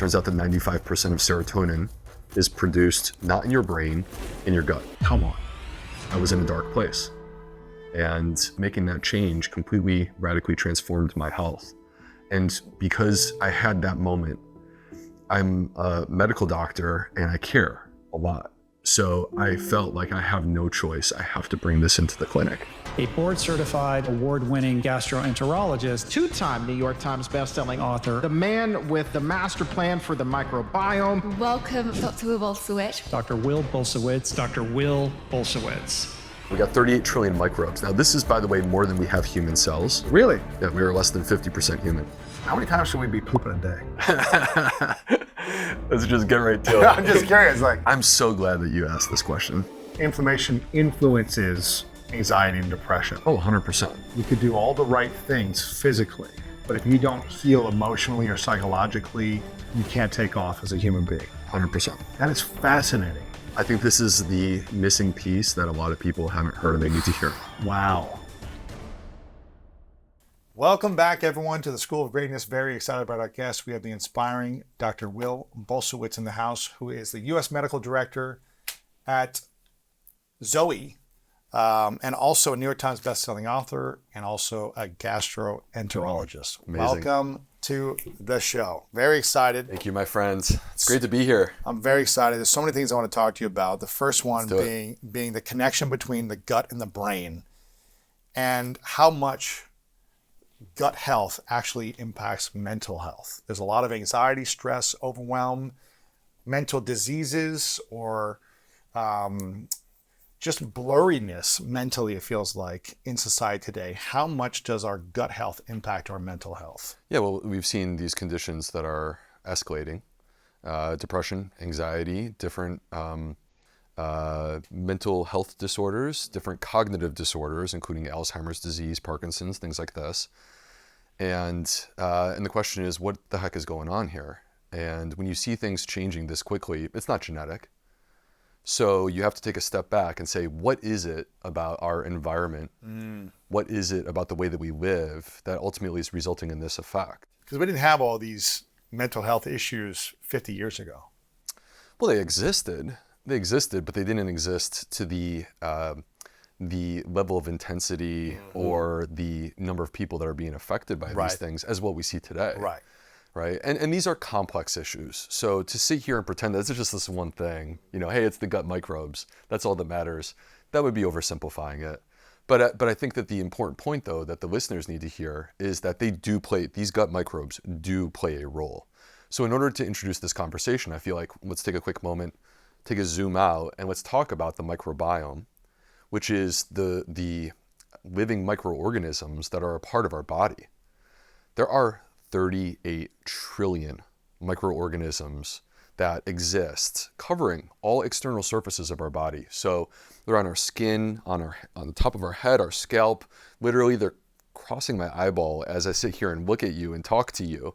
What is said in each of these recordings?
Turns out that 95% of serotonin is produced not in your brain, in your gut. Come on. I was in a dark place. And making that change completely radically transformed my health. And because I had that moment, I'm a medical doctor and I care a lot. So I felt like I have no choice. I have to bring this into the clinic. A board-certified, award-winning gastroenterologist, two-time New York Times bestselling author, the man with the master plan for the microbiome. Welcome, Dr. Bulsiewicz. Dr. Will Bulsiewicz. Dr. Will Bulsiewicz. We got 38 trillion microbes. Now this is, by the way, more than we have human cells. Really? Yeah, we are less than 50% human. How many times should we be pooping a day? Let's just get right to it. I'm just curious. I'm so glad that you asked this question. Inflammation influences anxiety and depression. Oh, 100%. You could do all the right things physically, but if you don't heal emotionally or psychologically, you can't take off as a human being. 100%. That is fascinating. I think this is the missing piece that a lot of people haven't heard and they need to hear. Wow. Welcome back, everyone, to the School of Greatness. Very excited about our guest. We have the inspiring Dr. Will Bulsiewicz in the house, who is the U.S. Medical Director at Zoe, and also a New York Times bestselling author, and also a gastroenterologist. Amazing. Welcome to the show. Very excited. Thank you, my friends. It's great to be here. I'm very excited. There's so many things I want to talk to you about. The first one being the connection between the gut and the brain, and how much gut health actually impacts mental health. There's a lot of anxiety, stress, overwhelm, mental diseases, or just blurriness mentally, it feels like, in society today. How much does our gut health impact our mental health? Yeah, well, we've seen these conditions that are escalating. Depression, anxiety, different mental health disorders, different cognitive disorders, including Alzheimer's disease, Parkinson's, things like this. And the question is, what the heck is going on here? And when you see things changing this quickly, it's not genetic. So you have to take a step back and say, what is it about our environment? What is it about the way that we live that ultimately is resulting in this effect? Because we didn't have all these mental health issues 50 years ago. Well, they existed, but they didn't exist to the level of intensity or the number of people that are being affected by these things as what we see today. Right. And these are complex issues. So to sit here and pretend that it's just this one thing, hey, it's the gut microbes, that's all that matters, that would be oversimplifying it. But I think that the important point, though, that the listeners need to hear is that these gut microbes do play a role. So in order to introduce this conversation, I feel like let's take a quick moment, take a zoom out, and let's talk about the microbiome, which is the living microorganisms that are a part of our body. There are 38 trillion microorganisms that exist, covering all external surfaces of our body. So they're on our skin, on the top of our head, our scalp. Literally, they're crossing my eyeball as I sit here and look at you and talk to you.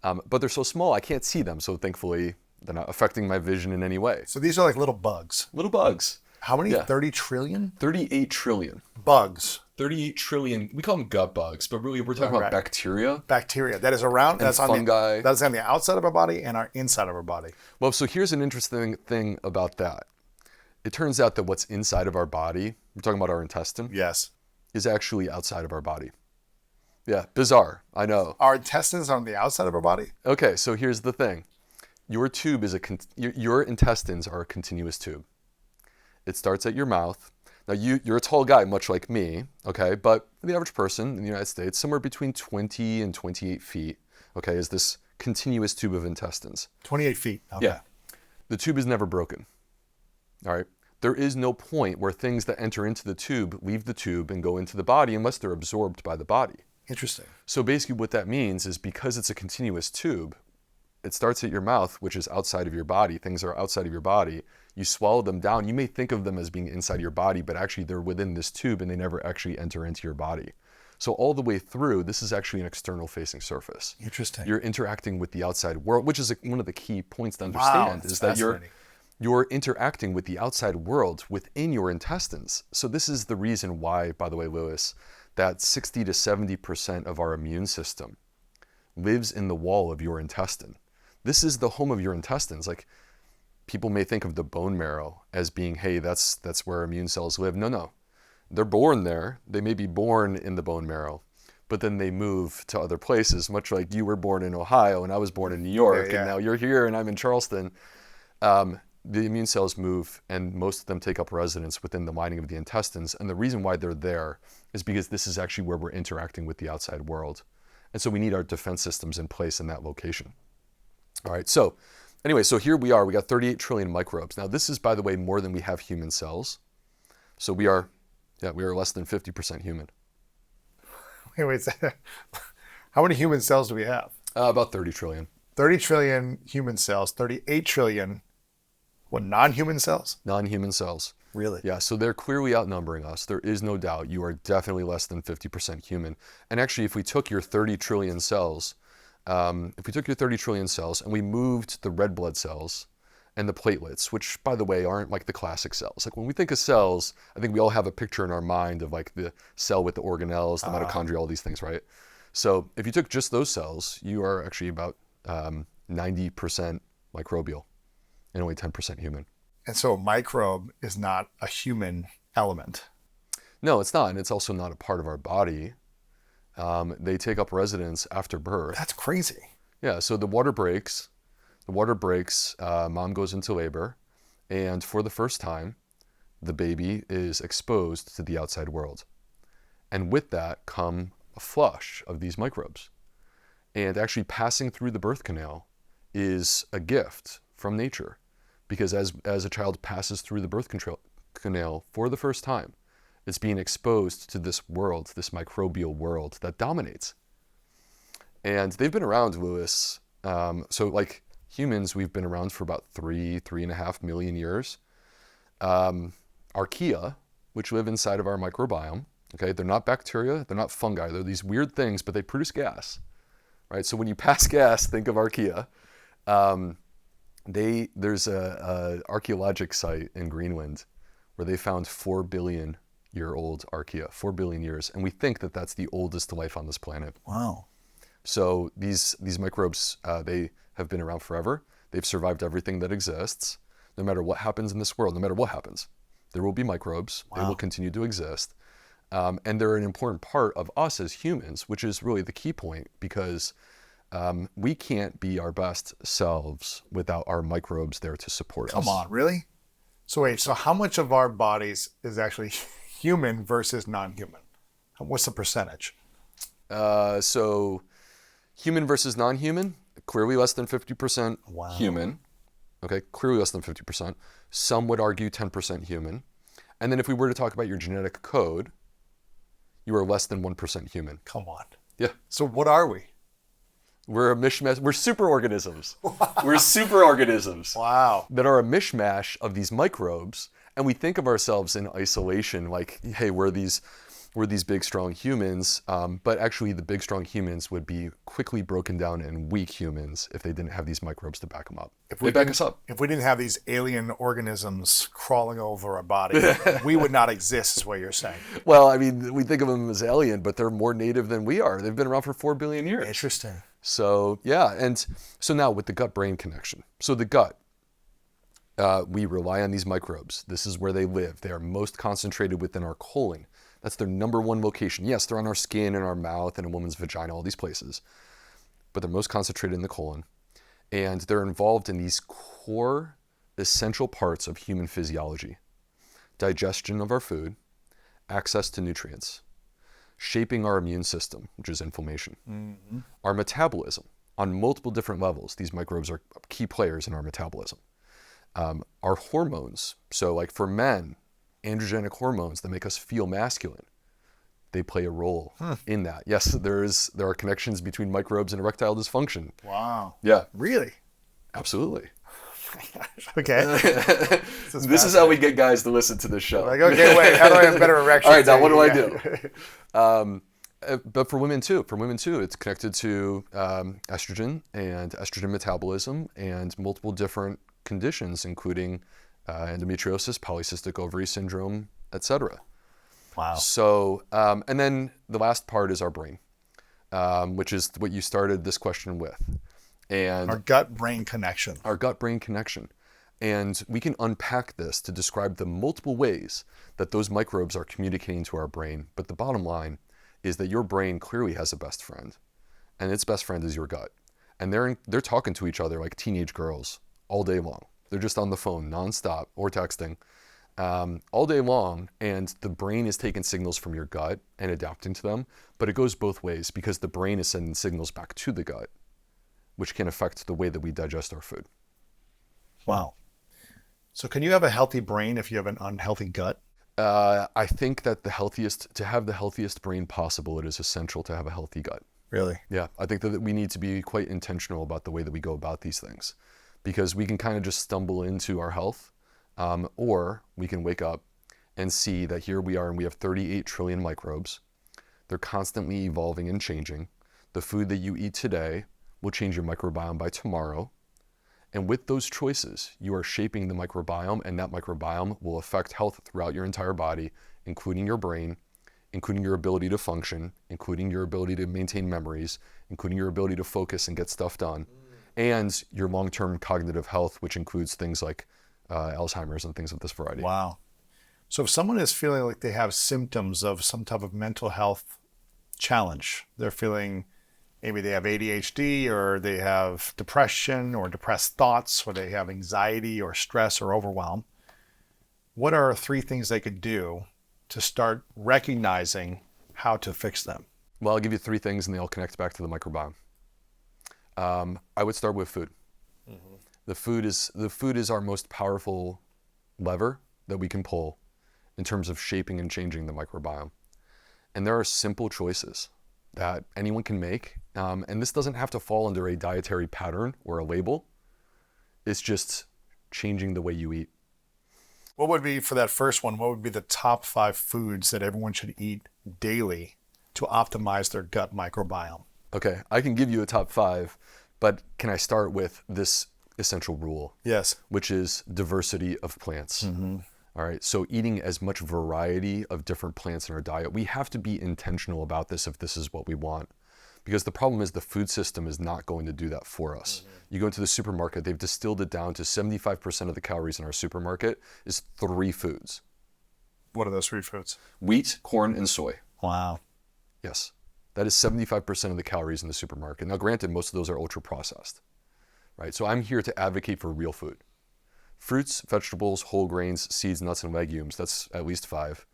But they're so small, I can't see them. So thankfully, they're not affecting my vision in any way. So these are like little bugs. Little bugs. How many? Yeah. 30 trillion? 38 trillion. Bugs. 38 trillion. We call them gut bugs, but really we're talking about bacteria. Bacteria. That is around. And fungi. That's on the outside of our body and our inside of our body. Well, so here's an interesting thing about that. It turns out that what's inside of our body, we're talking about our intestine. Yes. Is actually outside of our body. Yeah, bizarre. I know. Our intestines are on the outside of our body? Okay, so here's the thing. Your tube is your intestines are a continuous tube. It starts at your mouth. Now, you're a tall guy, much like me, okay? But the average person in the United States, somewhere between 20 and 28 feet, okay, is this continuous tube of intestines. 28 feet. Okay. Yeah. The tube is never broken, all right? There is no point where things that enter into the tube leave the tube and go into the body unless they're absorbed by the body. Interesting. So basically what that means is because it's a continuous tube, it starts at your mouth, which is outside of your body. Things are outside of your body. You swallow them down. You may think of them as being inside your body, but actually they're within this tube and they never actually enter into your body. So all the way through, this is actually an external facing surface. Interesting. You're interacting with the outside world, which is one of the key points to understand, is that you're interacting with the outside world within your intestines. So this is the reason why, by the way, Lewis, that 60 to 70% of our immune system lives in the wall of your intestine. this is the home of your intestines. Like, people may think of the bone marrow as being, hey, that's where immune cells live. No. They're born there. They may be born in the bone marrow, but then they move to other places, much like you were born in Ohio and I was born in New York, and now you're here and I'm in Charleston. The immune cells move, and most of them take up residence within the lining of the intestines. And the reason why they're there is because this is actually where we're interacting with the outside world. And so we need our defense systems in place in that location. All right, so anyway, so here we are. We got 38 trillion microbes. Now, this is, by the way, more than we have human cells. So we are less than 50% human. Wait. How many human cells do we have? About 30 trillion. 30 trillion human cells, 38 trillion, non-human cells? Non-human cells. Really? Yeah, so they're clearly outnumbering us. There is no doubt. You are definitely less than 50% human. And actually, if we took your 30 trillion cells, and we moved the red blood cells and the platelets, which, by the way, aren't like the classic cells. Like, when we think of cells, I think we all have a picture in our mind of like the cell with the organelles, the mitochondria, all these things, right? So if you took just those cells, you are actually about 90% microbial and only 10% human. And so a microbe is not a human element. No, it's not. And it's also not a part of our body. They take up residence after birth. That's crazy. Yeah, so the water breaks, mom goes into labor, and for the first time, the baby is exposed to the outside world. And with that come a flush of these microbes. And actually passing through the birth canal is a gift from nature, because as a child passes through the birth canal for the first time, it's being exposed to this world, this microbial world that dominates. And they've been around, Lewis. So like humans, we've been around for about 3.5 million years. Archaea, which live inside of our microbiome, okay, they're not bacteria, they're not fungi, they're these weird things, but they produce gas, right? So when you pass gas, think of Archaea. There's a archaeologic site in Greenland where they found 4 billion year old archaea, 4 billion years. And we think that that's the oldest life on this planet. Wow. So these microbes, they have been around forever. They've survived everything that exists. No matter what happens in this world, no matter what happens, there will be microbes. Wow. They will continue to exist. And they're an important part of us as humans, which is really the key point, because we can't be our best selves without our microbes there to support us. Come on, really? So wait, so how much of our bodies is actually human versus non-human? What's the percentage? So human versus non-human, clearly less than 50% human. Okay, clearly less than 50%. Some would argue 10% human. And then if we were to talk about your genetic code, you are less than 1% human. Come on. Yeah. So what are we? We're a mishmash. We're superorganisms. We're superorganisms. Wow. That are a mishmash of these microbes. And we think of ourselves in isolation, like, hey, we're these big, strong humans. But actually, the big, strong humans would be quickly broken down in weak humans if they didn't have these microbes to back them up. They back us up. If we didn't have these alien organisms crawling over our body, we would not exist, is what you're saying. Well, I mean, we think of them as alien, but they're more native than we are. They've been around for 4 billion years. Interesting. So, yeah. And so now with the gut-brain connection. So the gut, we rely on these microbes. This is where they live. They are most concentrated within our colon. That's their number one location. Yes, they're on our skin and our mouth and a woman's vagina, all these places. But they're most concentrated in the colon. And they're involved in these core essential parts of human physiology. Digestion of our food, access to nutrients, shaping our immune system, which is inflammation. Mm-hmm. Our metabolism on multiple different levels. These microbes are key players in our metabolism. Our hormones. So like for men, androgenic hormones that make us feel masculine, they play a role in that. Yes, there are connections between microbes and erectile dysfunction. Wow. Yeah. Really? Absolutely. Okay. This is how we get guys to listen to this show. Like, okay, wait, how do I have better erections? All right, now what do I do? But for women too, it's connected to estrogen and estrogen metabolism and multiple different conditions, including endometriosis, polycystic ovary syndrome, etc. Wow. So, and then the last part is our brain, which is what you started this question with. And our gut-brain connection. Our gut-brain connection. And we can unpack this to describe the multiple ways that those microbes are communicating to our brain. But the bottom line is that your brain clearly has a best friend, and its best friend is your gut. And they're talking to each other like teenage girls all day long. They're just on the phone nonstop or texting all day long, and the brain is taking signals from your gut and adapting to them. But it goes both ways because the brain is sending signals back to the gut, which can affect the way that we digest our food. Wow. So can you have a healthy brain if you have an unhealthy gut? I think that to have the healthiest brain possible, it is essential to have a healthy gut. Really? Yeah, I think that we need to be quite intentional about the way that we go about these things, because we can kind of just stumble into our health, or we can wake up and see that here we are and we have 38 trillion microbes. They're constantly evolving and changing. The food that you eat today will change your microbiome by tomorrow. And with those choices, you are shaping the microbiome, and that microbiome will affect health throughout your entire body, including your brain, including your ability to function, including your ability to maintain memories, including your ability to focus and get stuff done, and your long-term cognitive health, which includes things like Alzheimer's and things of this variety. Wow. So if someone is feeling like they have symptoms of some type of mental health challenge, they're feeling maybe they have ADHD, or they have depression or depressed thoughts, or they have anxiety or stress or overwhelm, what are 3 things they could do to start recognizing how to fix them? Well, I'll give you 3 things, and they all connect back to the microbiome. I would start with food. Mm-hmm. The food is our most powerful lever that we can pull in terms of shaping and changing the microbiome. And there are simple choices that anyone can make. And this doesn't have to fall under a dietary pattern or a label. It's just changing the way you eat. What would be, for that first one, what would be the top 5 foods that everyone should eat daily to optimize their gut microbiome? Okay, I can give you a top 5, but can I start with this essential rule? Yes. Which is diversity of plants. Mm-hmm. All right, so eating as much variety of different plants in our diet. We have to be intentional about this if this is what we want. Because the problem is the food system is not going to do that for us. Mm-hmm. You go into the supermarket, they've distilled it down to 75% of the calories in our supermarket is 3 foods. What are those 3 foods? Wheat, corn, and soy. Wow. Yes. That is 75% of the calories in the supermarket. Now, granted, most of those are ultra processed, right? So I'm here to advocate for real food. Fruits, vegetables, whole grains, seeds, nuts, and legumes. That's at least 5.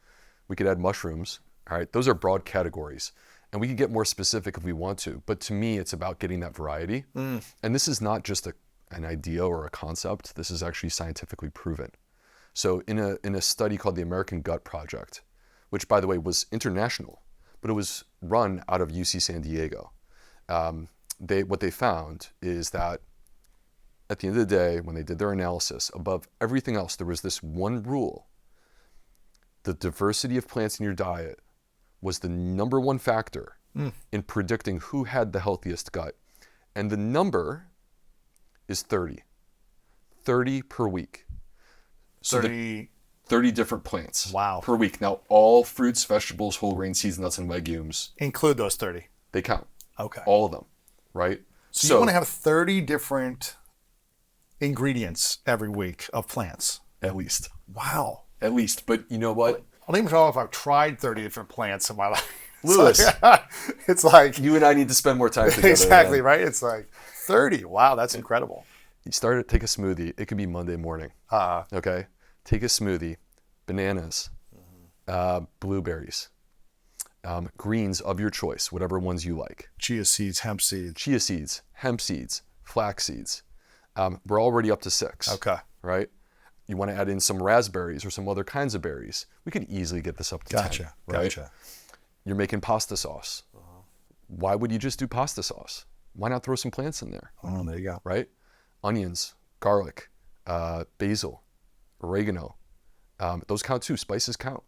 We could add mushrooms. All right. Those are broad categories. And we can get more specific if we want to. But to me, it's about getting that variety. And this is not just an idea or a concept. This is actually scientifically proven. So in a study called the American Gut Project, which, by the way, was international, but it was run out of UC San Diego, what they found is that at the end of the day, when they did their analysis, above everything else, there was this one rule. The diversity of plants in your diet was the number 1 factor in predicting who had the healthiest gut. And the number is 30. 30 per week. So 30 different plants per week. Now, all fruits, vegetables, whole grain, seeds, nuts, and legumes. Include those 30. They count. Okay. All of them, right? So you want to have 30 different ingredients every week of plants. At least. Wow. At least. But you know what? I don't even know if I've tried 30 different plants in my life. Lewis. It's like you and I need to spend more time together. Exactly, man. Right? It's like 30. Wow, that's incredible. You take a smoothie. It could be Monday morning. Okay? Take a smoothie. Bananas. Blueberries. Greens of your choice, whatever ones you like. Chia seeds, hemp seeds, flax seeds. We're already up to 6. Okay. Right? You want to add in some raspberries or some other kinds of berries. We could easily get this up to 10. Right? Gotcha. You're making pasta sauce. Why would you just do pasta sauce? Why not throw some plants in there? Oh, there you go. Right? Onions, garlic, basil, oregano. Those count too. Spices count.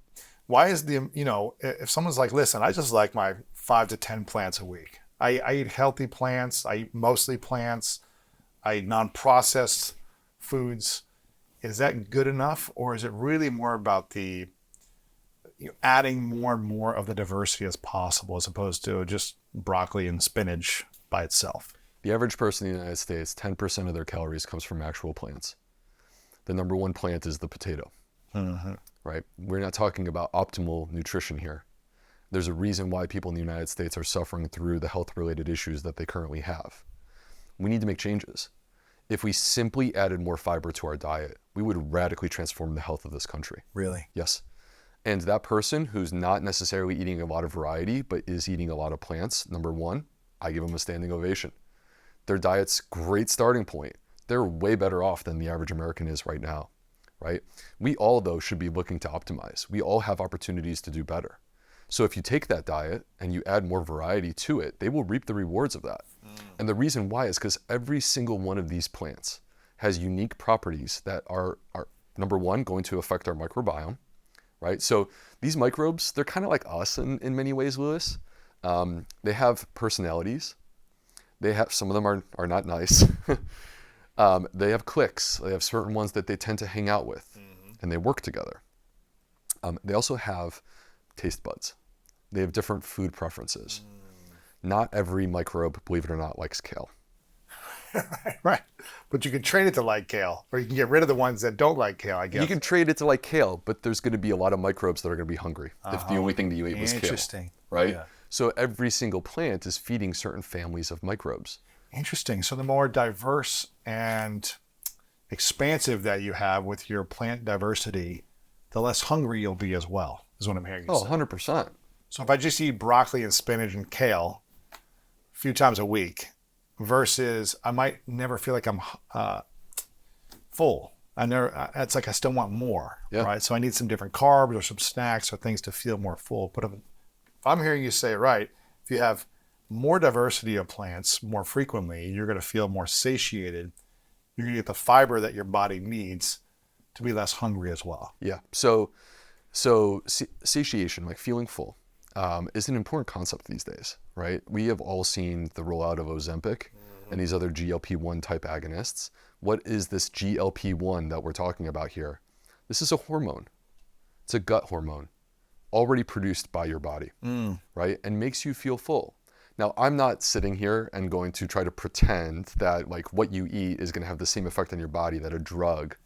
Why is if someone's like, listen, I just like my 5 to 10 plants a week. I eat healthy plants. I eat mostly plants. I eat non-processed foods. Is that good enough? Or is it really more about adding more and more of the diversity as possible, as opposed to just broccoli and spinach by itself? The average person in the United States, 10% of their calories comes from actual plants. The number one plant is the potato, right? We're not talking about optimal nutrition here. There's a reason why people in the United States are suffering through the health-related issues that they currently have. We need to make changes. If we simply added more fiber to our diet, we would radically transform the health of this country. Really? Yes. And that person who's not necessarily eating a lot of variety, but is eating a lot of plants, number one, I give them a standing ovation. Their diet's great starting point. They're way better off than the average American is right now, right? We all, though, should be looking to optimize. We all have opportunities to do better. So if you take that diet and you add more variety to it, they will reap the rewards of that. And the reason why is because every single one of these plants has unique properties that are number one, going to affect our microbiome, right? So these microbes, they're kind of like us in many ways, Lewis. They have personalities. Some of them are not nice. They have cliques. They have certain ones that they tend to hang out with, and they work together. They also have taste buds. They have different food preferences. Not every microbe, believe it or not, likes kale. Right. But you can train it to like kale, or you can get rid of the ones that don't like kale, I guess. You can train it to like kale, but there's going to be a lot of microbes that are going to be hungry if the only thing that you ate was kale. Interesting. Right? Yeah. So every single plant is feeding certain families of microbes. Interesting. So the more diverse and expansive that you have with your plant diversity, the less hungry you'll be as well, is what I'm hearing you say. 100%. So if I just eat broccoli and spinach and kale a few times a week versus I might never feel like I'm full. It's like I still want more, right? So I need some different carbs or some snacks or things to feel more full. But if I'm hearing you say it right, if you have more diversity of plants more frequently, you're going to feel more satiated. You're going to get the fiber that your body needs to be less hungry as well. Yeah. So satiation, like feeling full, is an important concept these days, right? We have all seen the rollout of Ozempic and these other GLP-1 type agonists. What is this GLP-1 that we're talking about here? This is a hormone. It's a gut hormone already produced by your body, right? And makes you feel full. Now, I'm not sitting here and going to try to pretend that like what you eat is going to have the same effect on your body that a drug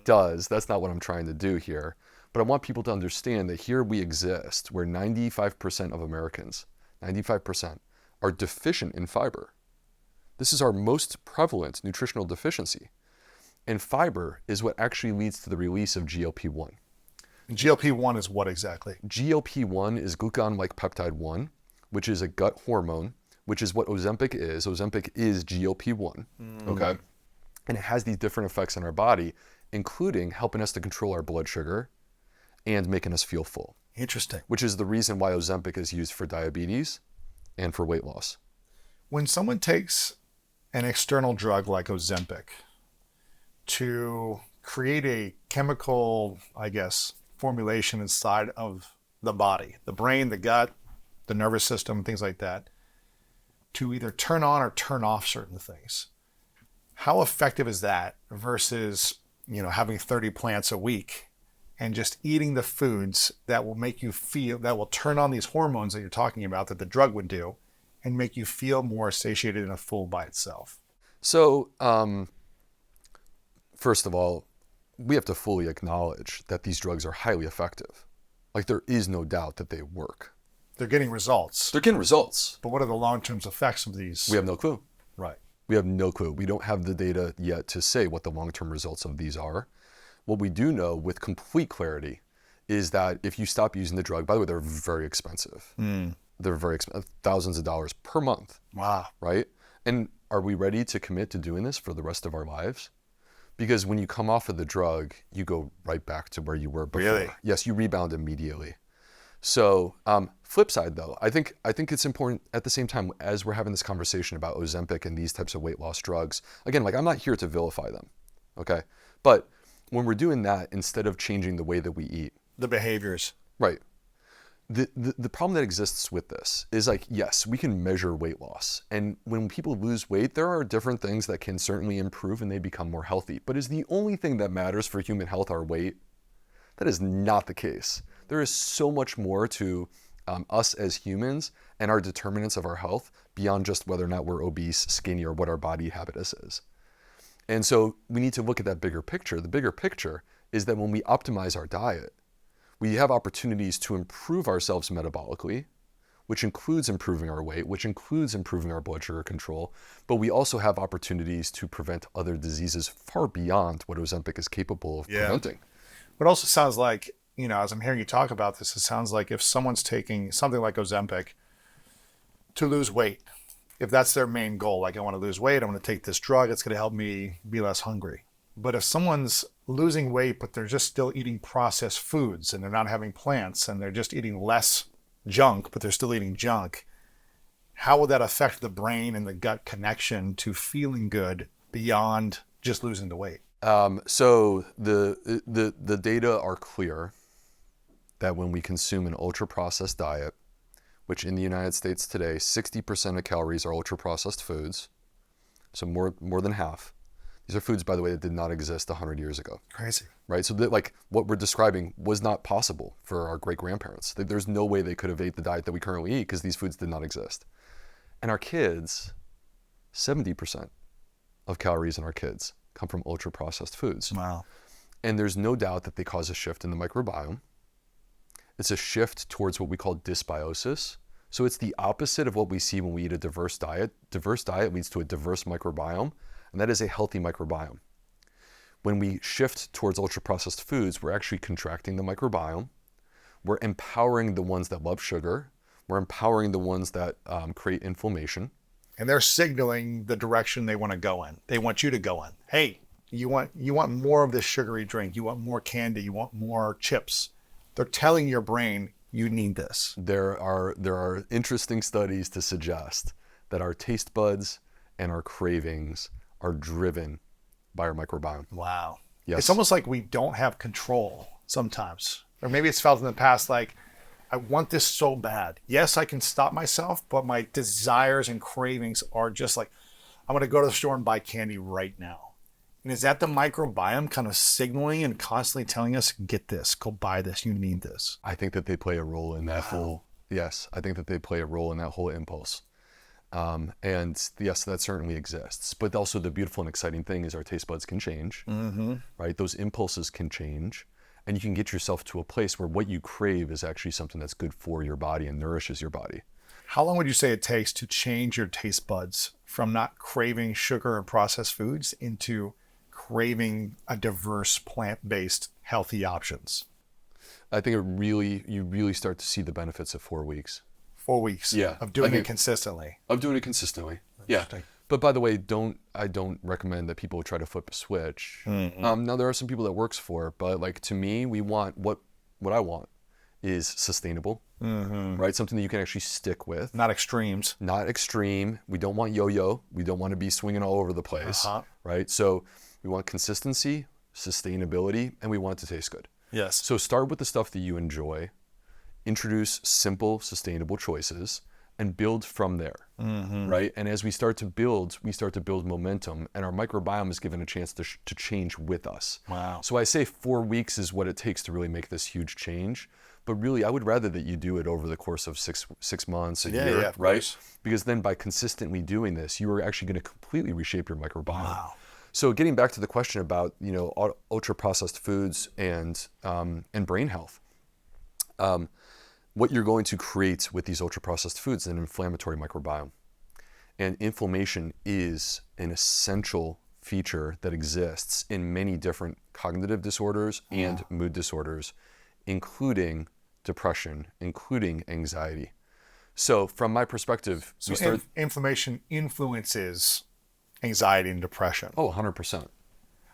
does. That's not what I'm trying to do here. But I want people to understand that here we exist where 95% of Americans, 95%, are deficient in fiber. This is our most prevalent nutritional deficiency. And fiber is what actually leads to the release of GLP-1. GLP-1 is what exactly? GLP-1 is glucagon-like peptide 1, which is a gut hormone, which is what Ozempic is. Ozempic is GLP-1, okay? And it has these different effects on our body, including helping us to control our blood sugar and making us feel full. Interesting. Which is the reason why Ozempic is used for diabetes and for weight loss. When someone takes an external drug like Ozempic to create a chemical, I guess, formulation inside of the body, the brain, the gut, the nervous system, things like that, to either turn on or turn off certain things. How effective is that versus, having 30 plants a week and just eating the foods that will make you feel, that will turn on these hormones that you're talking about that the drug would do and make you feel more satiated and full by itself? So, first of all, we have to fully acknowledge that these drugs are highly effective. Like, there is no doubt that they work. They're getting results. They're getting results. But what are the long-term effects of these? We have no clue. Right. We have no clue. We don't have the data yet to say what the long-term results of these are. What we do know with complete clarity is that if you stop using the drug, by the way, they're very expensive. They're very expensive, thousands of dollars per month. Wow. Right? And are we ready to commit to doing this for the rest of our lives? Because when you come off of the drug, you go right back to where you were before. Really? Yes, you rebound immediately. So, flip side though, I think it's important at the same time as we're having this conversation about Ozempic and these types of weight loss drugs. Again, like, I'm not here to vilify them, okay? But when we're doing that, instead of changing the way that we eat, The behaviors. right? The problem that exists with this is, like, yes, we can measure weight loss. And when people lose weight, there are different things that can certainly improve and they become more healthy. But is the only thing that matters for human health our weight? That is not the case. There is so much more to us as humans and our determinants of our health beyond just whether or not we're obese, skinny, or what our body habitus is. And so we need to look at that bigger picture. The bigger picture is that when we optimize our diet, we have opportunities to improve ourselves metabolically, which includes improving our weight, which includes improving our blood sugar control, but we also have opportunities to prevent other diseases far beyond what Ozempic is capable of preventing. It also sounds like, as I'm hearing you talk about this, it sounds like if someone's taking something like Ozempic to lose weight, if that's their main goal, like I want to lose weight, I want to take this drug, it's going to help me be less hungry. But if someone's losing weight, but they're just still eating processed foods and they're not having plants and they're just eating less junk, but they're still eating junk, how will that affect the brain and the gut connection to feeling good beyond just losing the weight? So the data are clear that when we consume an ultra-processed diet, which in the United States today, 60% of calories are ultra-processed foods, so more than half. These are foods, by the way, that did not exist 100 years ago. Crazy. Right? So that, like, what we're describing was not possible for our great-grandparents. There's no way they could have ate the diet that we currently eat because these foods did not exist. And our kids, 70% of calories in our kids come from ultra-processed foods. Wow. And there's no doubt that they cause a shift in the microbiome. It's a shift towards what we call dysbiosis. So it's the opposite of what we see when we eat a diverse diet. Diverse diet leads to a diverse microbiome, and that is a healthy microbiome. When we shift towards ultra-processed foods, we're actually contracting the microbiome. We're empowering the ones that love sugar. We're empowering the ones that create inflammation. And they're signaling the direction they want to go in. They want you to go in. Hey, you want more of this sugary drink. You want more candy. You want more chips. They're telling your brain, you need this. There are interesting studies to suggest that our taste buds and our cravings are driven by our microbiome. Wow. Yes. It's almost like we don't have control sometimes. Or maybe it's felt in the past like, I want this so bad. Yes, I can stop myself, but my desires and cravings are just like, I'm going to go to the store and buy candy right now. And is that the microbiome kind of signaling and constantly telling us, get this, go buy this, you need this? I think that they play a role in that I think that they play a role in that whole impulse. And yes, that certainly exists. But also the beautiful and exciting thing is our taste buds can change, right? Those impulses can change. And you can get yourself to a place where what you crave is actually something that's good for your body and nourishes your body. How long would you say it takes to change your taste buds from not craving sugar and processed foods into craving a diverse plant-based healthy options? I think you really start to see the benefits of 4 weeks. 4 weeks of doing it consistently. Yeah. But by the way, I don't recommend that people try to flip a switch. Now there are some people that works for, but like to me, we want what I want is sustainable, right? Something that you can actually stick with. Not extremes. Not extreme. We don't want yo-yo. We don't want to be swinging all over the place, right? So we want consistency, sustainability, and we want it to taste good. Yes. So start with the stuff that you enjoy, introduce simple, sustainable choices, and build from there, right? And as we start to build momentum, and our microbiome is given a chance to change with us. Wow. So I say 4 weeks is what it takes to really make this huge change. But really, I would rather that you do it over the course of six months, a year, right? Because then by consistently doing this, you are actually going to completely reshape your microbiome. Wow. So getting back to the question about ultra-processed foods and brain health. What you're going to create with these ultra-processed foods is an inflammatory microbiome. And inflammation is an essential feature that exists in many different cognitive disorders and mood disorders, including depression, including anxiety. So from my perspective, inflammation influences anxiety and depression. Oh, 100%.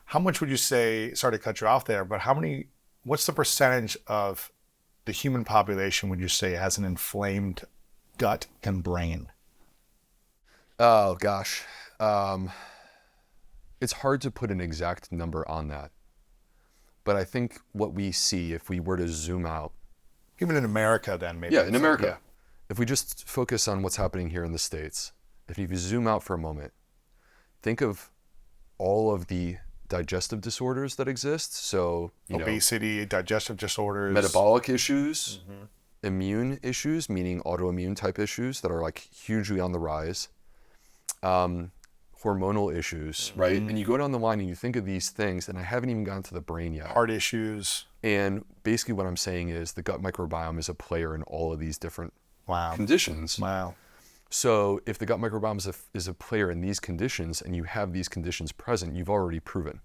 How much would you say, sorry to cut you off there, but what's the percentage of the human population would you say has an inflamed gut and brain? Oh, gosh. It's hard to put an exact number on that. But I think what we see, if we were to zoom out. Even in America, then, maybe. Yeah, in America. Yeah. If we just focus on what's happening here in the States, if you zoom out for a moment, think of all of the digestive disorders that exist. So, obesity, digestive disorders, metabolic issues, immune issues, meaning autoimmune type issues that are like hugely on the rise, hormonal issues, right? And you go down the line and you think of these things, and I haven't even gotten to the brain yet. Heart issues. And basically what I'm saying is the gut microbiome is a player in all of these different conditions. Wow. So if the gut microbiome is a player in these conditions and you have these conditions present, you've already proven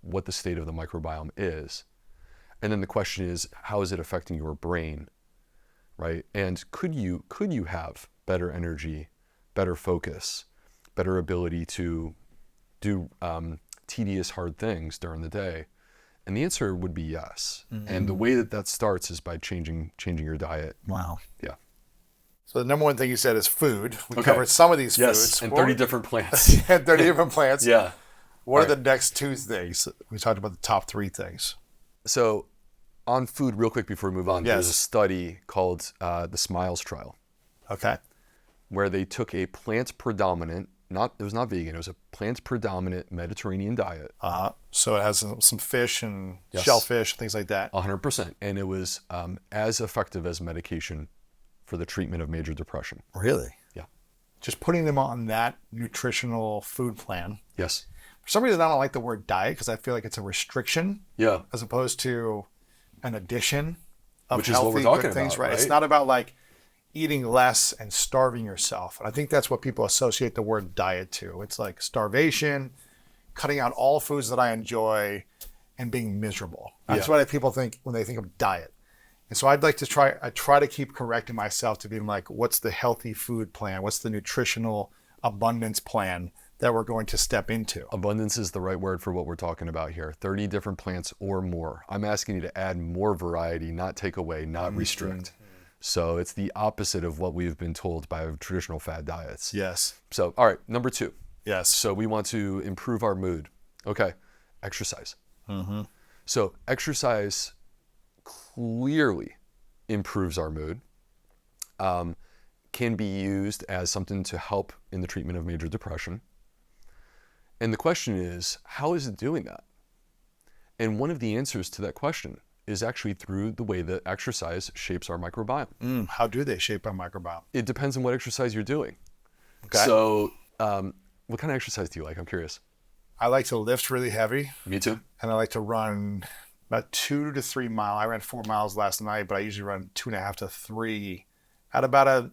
what the state of the microbiome is. And then the question is, how is it affecting your brain, right? And could you have better energy, better focus, better ability to do tedious, hard things during the day? And the answer would be yes. And the way that starts is by changing your diet. Wow. Yeah. So the number one thing you said is food. We covered some of these foods. And 30 different plants. And 30 different plants. Yeah. What are the next two things? We talked about the top three things. So on food, real quick before we move on, there's a study called the SMILES trial. Okay. Where they took a plant predominant, it was not vegan, it was a plant predominant Mediterranean diet. So it has some fish and shellfish, things like that. 100%. And it was as effective as medication for the treatment of major depression. Really? Yeah. Just putting them on that nutritional food plan. Yes. For some reason, I don't like the word diet because I feel like it's a restriction. Yeah. As opposed to an addition of which is what we're healthy talking good things, about, right? It's not about like eating less and starving yourself. And I think that's what people associate the word diet to. It's like starvation, cutting out all foods that I enjoy, and being miserable. That's what people think when they think of diet. And so I'd like to try to keep correcting myself to being like, what's the healthy food plan? What's the nutritional abundance plan that we're going to step into? Abundance is the right word for what we're talking about here. 30 different plants or more. I'm asking you to add more variety, not take away, not restrict. So it's the opposite of what we've been told by traditional fad diets. Yes. So, all right, number 2. Yes. So we want to improve our mood. Okay, exercise. So exercise clearly improves our mood, can be used as something to help in the treatment of major depression. And the question is, how is it doing that? And one of the answers to that question is actually through the way that exercise shapes our microbiome. How do they shape our microbiome? It depends on what exercise you're doing. Okay. So what kind of exercise do you like? I'm curious. I like to lift really heavy. Me too. And I like to run about 2 to 3 miles. I ran 4 miles last night, but I usually run 2.5 to 3 at about a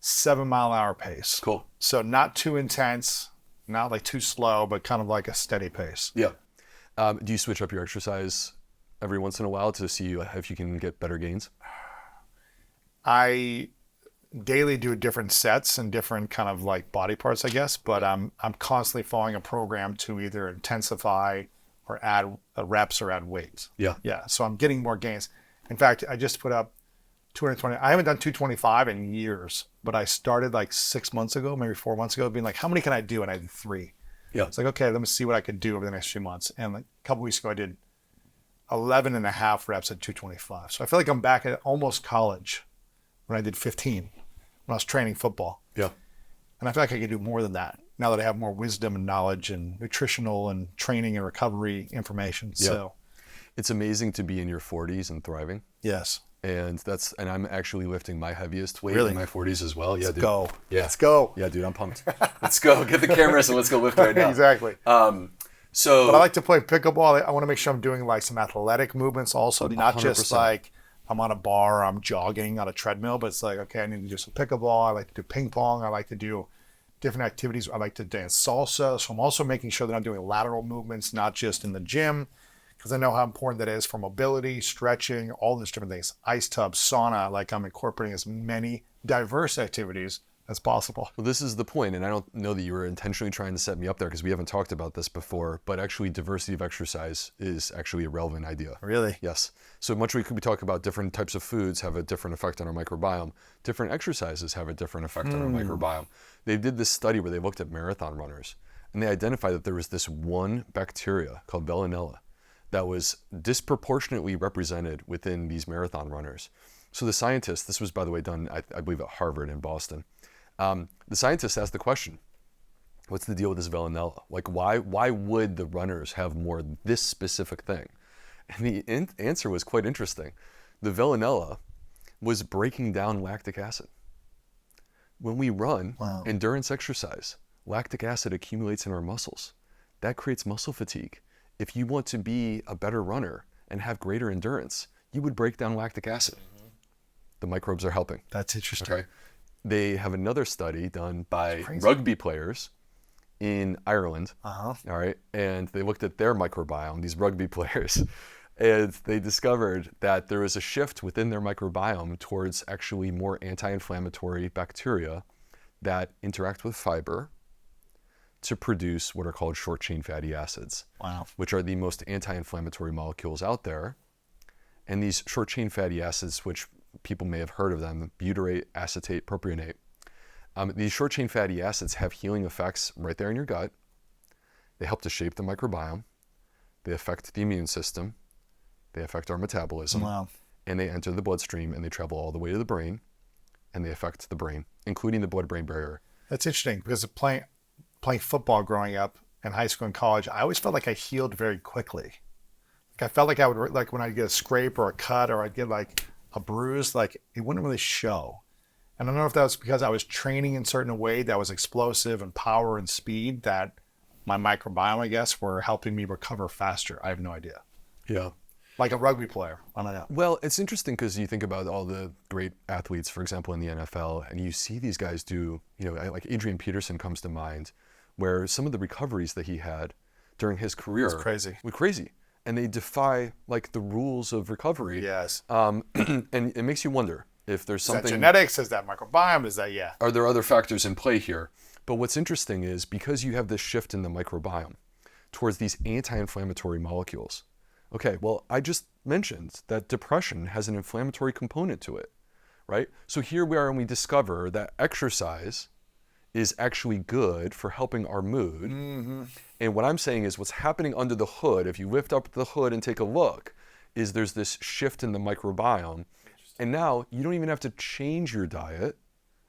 7-mile-an-hour pace. Cool. So not too intense, not like too slow, but kind of like a steady pace. Yeah. Do you switch up your exercise every once in a while to see if you can get better gains? I daily do different sets and different kind of like body parts, I guess, but I'm constantly following a program to either intensify or add reps or add weights. Yeah. Yeah. So I'm getting more gains. In fact, I just put up 220. I haven't done 225 in years, but I started like 6 months ago, maybe 4 months ago, being like, how many can I do? And I did 3. Yeah. It's like, okay, let me see what I could do over the next few months. And like a couple weeks ago, I did 11 and a half reps at 225. So I feel like I'm back at almost college when I did 15, when I was training football. Yeah. And I feel like I can do more than that now that I have more wisdom and knowledge and nutritional and training and recovery information. Yeah. So it's amazing to be in your 40s and thriving. yes. And I'm actually lifting my heaviest weight Really? in my 40s as well. Yeah, Let's dude. go. Yeah. Let's go. Yeah, dude, I'm pumped. Let's go. Get the cameras and let's go lift right now. Exactly. So But I like to play pickleball. I want to make sure I'm doing like some athletic movements also, not just 100%. like I'm on a bar or I'm jogging on a treadmill, but it's like, okay, I need to do some pickleball. I like to do ping pong. I like to do different activities. I like to dance salsa. So I'm also making sure that I'm doing lateral movements, not just in the gym, because I know how important that is for mobility, stretching, all these different things. Ice tub, sauna, like I'm incorporating as many diverse activities as possible. Well, this is the point, and I don't know that you were intentionally trying to set me up there because we haven't talked about this before, but actually diversity of exercise is actually a relevant idea. Really? Yes. So much we talk about different types of foods have a different effect on our microbiome. Different exercises have a different effect on our microbiome. They did this study where they looked at marathon runners, and they identified that there was this one bacteria called Veillonella that was disproportionately represented within these marathon runners. So the scientists, this was by the way done, I believe at Harvard in Boston, the scientists asked the question, what's the deal with this Veillonella? Like why would the runners have more of this specific thing? And the answer was quite interesting. the Villanella was breaking down lactic acid. When we run endurance exercise, lactic acid accumulates in our muscles. That creates muscle fatigue. If you want to be a better runner and have greater endurance, you would break down lactic acid. The microbes are helping. That's interesting. Okay. They have another study done by rugby players in Ireland. All right. And they looked at their microbiome, these rugby players, and they discovered that there was a shift within their microbiome towards actually more anti-inflammatory bacteria that interact with fiber to produce what are called short-chain fatty acids, which are the most anti-inflammatory molecules out there. And these short-chain fatty acids, which people may have heard of them, butyrate, acetate, propionate. These short-chain fatty acids have healing effects right there in your gut. They help to shape the microbiome. They affect the immune system. They affect our metabolism. And they enter the bloodstream and they travel all the way to the brain and they affect the brain, including the blood-brain barrier. That's interesting because playing football growing up in high school and college, I always felt like I healed very quickly. Like I felt like I would, like when I'd get a scrape or a cut or I'd get like a bruise, like it wouldn't really show. And I don't know if that was because I was training in a certain way that was explosive and power and speed that my microbiome, I guess, were helping me recover faster. I have no idea. Yeah. Like a rugby player. I don't know. Well, it's interesting because you think about all the great athletes, for example, in the NFL, and you see these guys do, like Adrian Peterson comes to mind, where some of the recoveries that he had during his career were crazy. And they defy like the rules of recovery. Yes. And it makes you wonder if there's something. Is that genetics? Is that microbiome? Is that, Are there other factors in play here? But what's interesting is because you have this shift in the microbiome towards these anti-inflammatory molecules. Okay, well, I just mentioned that depression has an inflammatory component to it, right? So here we are and we discover that exercise is actually good for helping our mood. And what I'm saying is what's happening under the hood, if you lift up the hood and take a look, is there's this shift in the microbiome. And now you don't even have to change your diet.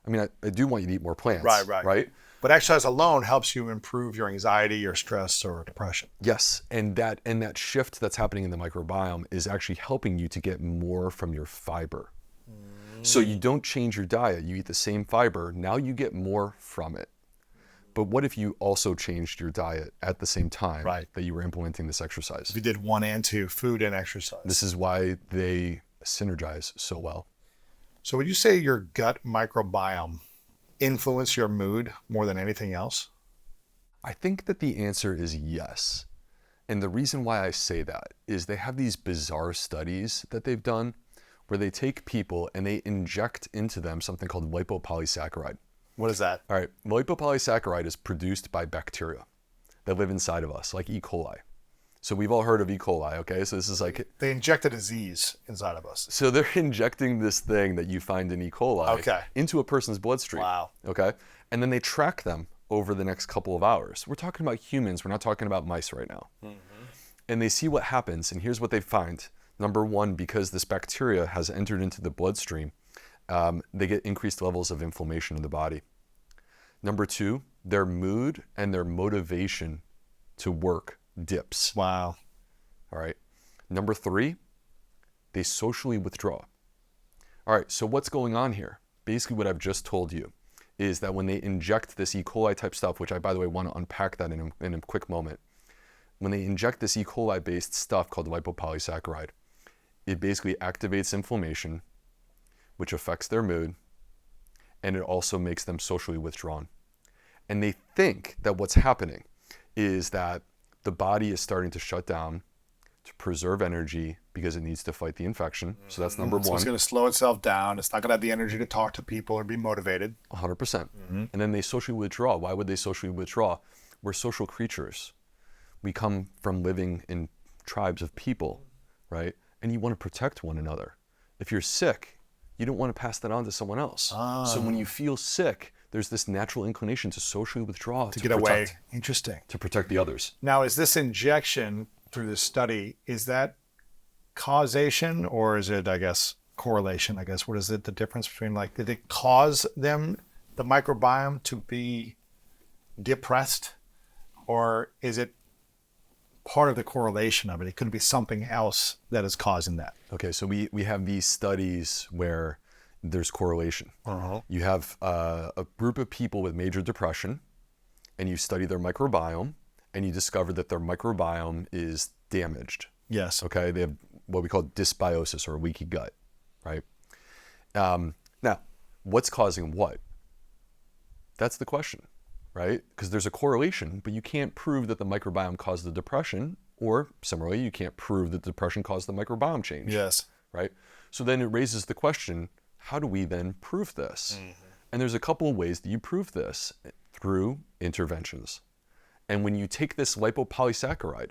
I mean, I do want you to eat more plants, right? But exercise alone helps you improve your anxiety or stress or depression. Yes, and that shift that's happening in the microbiome is actually helping you to get more from your fiber. So you don't change your diet, you eat the same fiber, now you get more from it. But what if you also changed your diet at the same time that you were implementing this exercise? If you did 1 and 2, food and exercise. This is why they synergize so well. So would you say your gut microbiome influence your mood more than anything else? I think that the answer is yes. And the reason why I say that is they have these bizarre studies that they've done where they take people and they inject into them something called lipopolysaccharide. What is that? All right, lipopolysaccharide is produced by bacteria that live inside of us, like E. coli. So we've all heard of E. coli, okay? So this is like... They inject a disease inside of us. So they're injecting this thing that you find in E. coli into a person's bloodstream. Wow. Okay? And then they track them over the next couple of hours. We're talking about humans. We're not talking about mice right now. And they see what happens. And here's what they find. Number one, because this bacteria has entered into the bloodstream, they get increased levels of inflammation in the body. Number two, their mood and their motivation to work dips. Wow. All right. Number three, they socially withdraw. All right. So what's going on here? Basically what I've just told you is that when they inject this E. coli type stuff, which I, by the way, want to unpack that in a quick moment. When they inject this E. coli based stuff called lipopolysaccharide, it basically activates inflammation, which affects their mood, and it also makes them socially withdrawn. And they think that what's happening is that the body is starting to shut down to preserve energy because it needs to fight the infection. So that's number one. So it's going to slow itself down. It's not going to have the energy to talk to people or be motivated. 100%. And then they socially withdraw. Why would they socially withdraw? We're social creatures. We come from living in tribes of people, right? And you want to protect one another. If you're sick, you don't want to pass that on to someone else. So when you feel sick, there's this natural inclination to socially withdraw. To get away. Interesting. To protect the others. Now, is this injection through this study, is that causation or is it, I guess, correlation? I guess, what is it, the difference between like, did it cause them, the microbiome, to be depressed? Or is it part of the correlation of it. It could be something else that is causing that. Okay, so we have these studies where there's correlation. You have a group of people with major depression, and you study their microbiome, and you discover that their microbiome is damaged. Yes. Okay, they have what we call dysbiosis, or a leaky gut, right? Now, what's causing what? That's the question, right? Because there's a correlation, but you can't prove that the microbiome caused the depression, or similarly, you can't prove that depression caused the microbiome change. Yes. Right? So then it raises the question, how do we then prove this? And there's a couple of ways that you prove this through interventions. And when you take this lipopolysaccharide,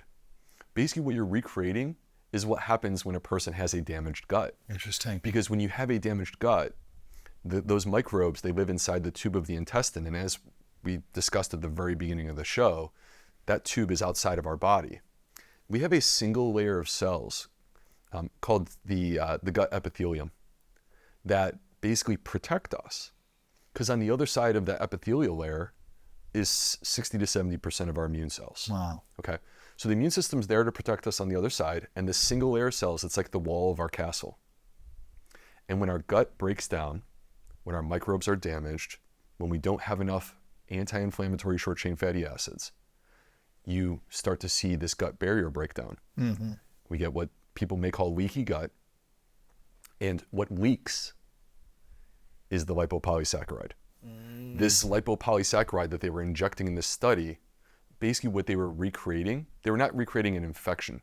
basically what you're recreating is what happens when a person has a damaged gut. Interesting. Because when you have a damaged gut, those microbes, they live inside the tube of the intestine. And as we discussed at the very beginning of the show, that tube is outside of our body. We have a single layer of cells called the gut epithelium that basically protect us. Because on the other side of the epithelial layer is 60 to 70% of our immune cells. Wow. Okay. So the immune system's there to protect us on the other side, and this single layer of cells, it's like the wall of our castle. And when our gut breaks down, when our microbes are damaged, when we don't have enough anti-inflammatory short-chain fatty acids, you start to see this gut barrier breakdown. We get what people may call leaky gut, and what leaks is the lipopolysaccharide. This lipopolysaccharide that they were injecting in this study, basically what they were recreating, they were not recreating an infection.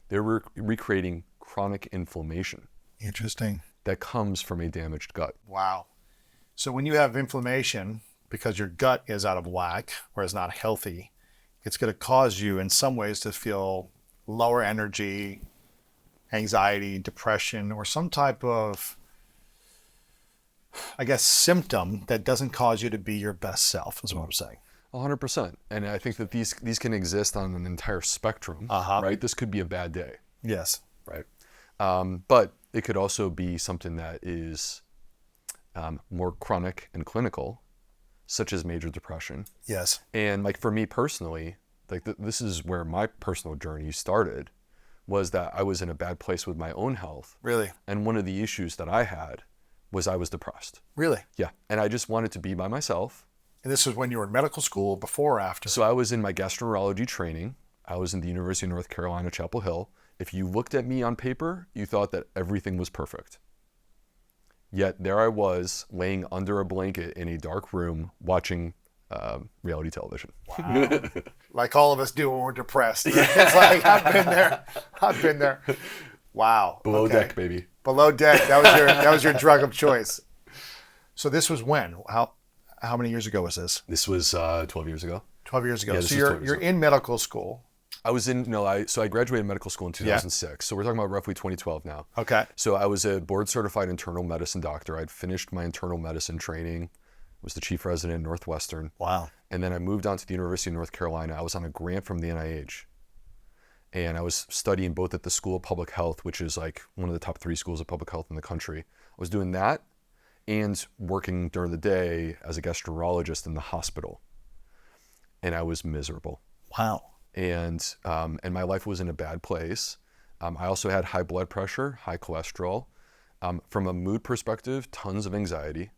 They were recreating chronic inflammation. Interesting. That comes from a damaged gut. Wow. So when you have inflammation, because your gut is out of whack or is not healthy, it's going to cause you in some ways to feel lower energy, anxiety, depression, or some type of, I guess, symptom that doesn't cause you to be your best self, is what I'm saying. 100%. And I think that these can exist on an entire spectrum, right? This could be a bad day. Yes. Right. But it could also be something that is more chronic and clinical, such as major depression. Yes. And like for me personally, like this is where my personal journey started, was that I was in a bad place with my own health. Really? And one of the issues that I had was I was depressed. Really? Yeah. And I just wanted to be by myself. And this was when you were in medical school, before or after? So I was in my gastroenterology training. I was in the University of North Carolina, Chapel Hill. If you looked at me on paper, you thought that everything was perfect. Yet there I was, laying under a blanket in a dark room, watching reality television. Wow. Like all of us do when we're depressed. Right? It's like, I've been there. Wow. Below deck, baby. Below deck. That was your drug of choice. So this was when? How many years ago was this? This was 12 years ago. 12 years ago. Yeah, so you're in medical school. I graduated medical school in 2006. So we're talking about roughly 2012 now. Okay. So I was a board certified internal medicine doctor. I'd finished my internal medicine training, was the chief resident at Northwestern. Wow. And then I moved on to the University of North Carolina. I was on a grant from the NIH. And I was studying both at the School of Public Health, which is like one of the top 3 schools of public health in the country. I was doing that and working during the day as a gastroenterologist in the hospital. And I was miserable. Wow. And my life was in a bad place. I also had high blood pressure, high cholesterol. From a mood perspective, tons of anxiety,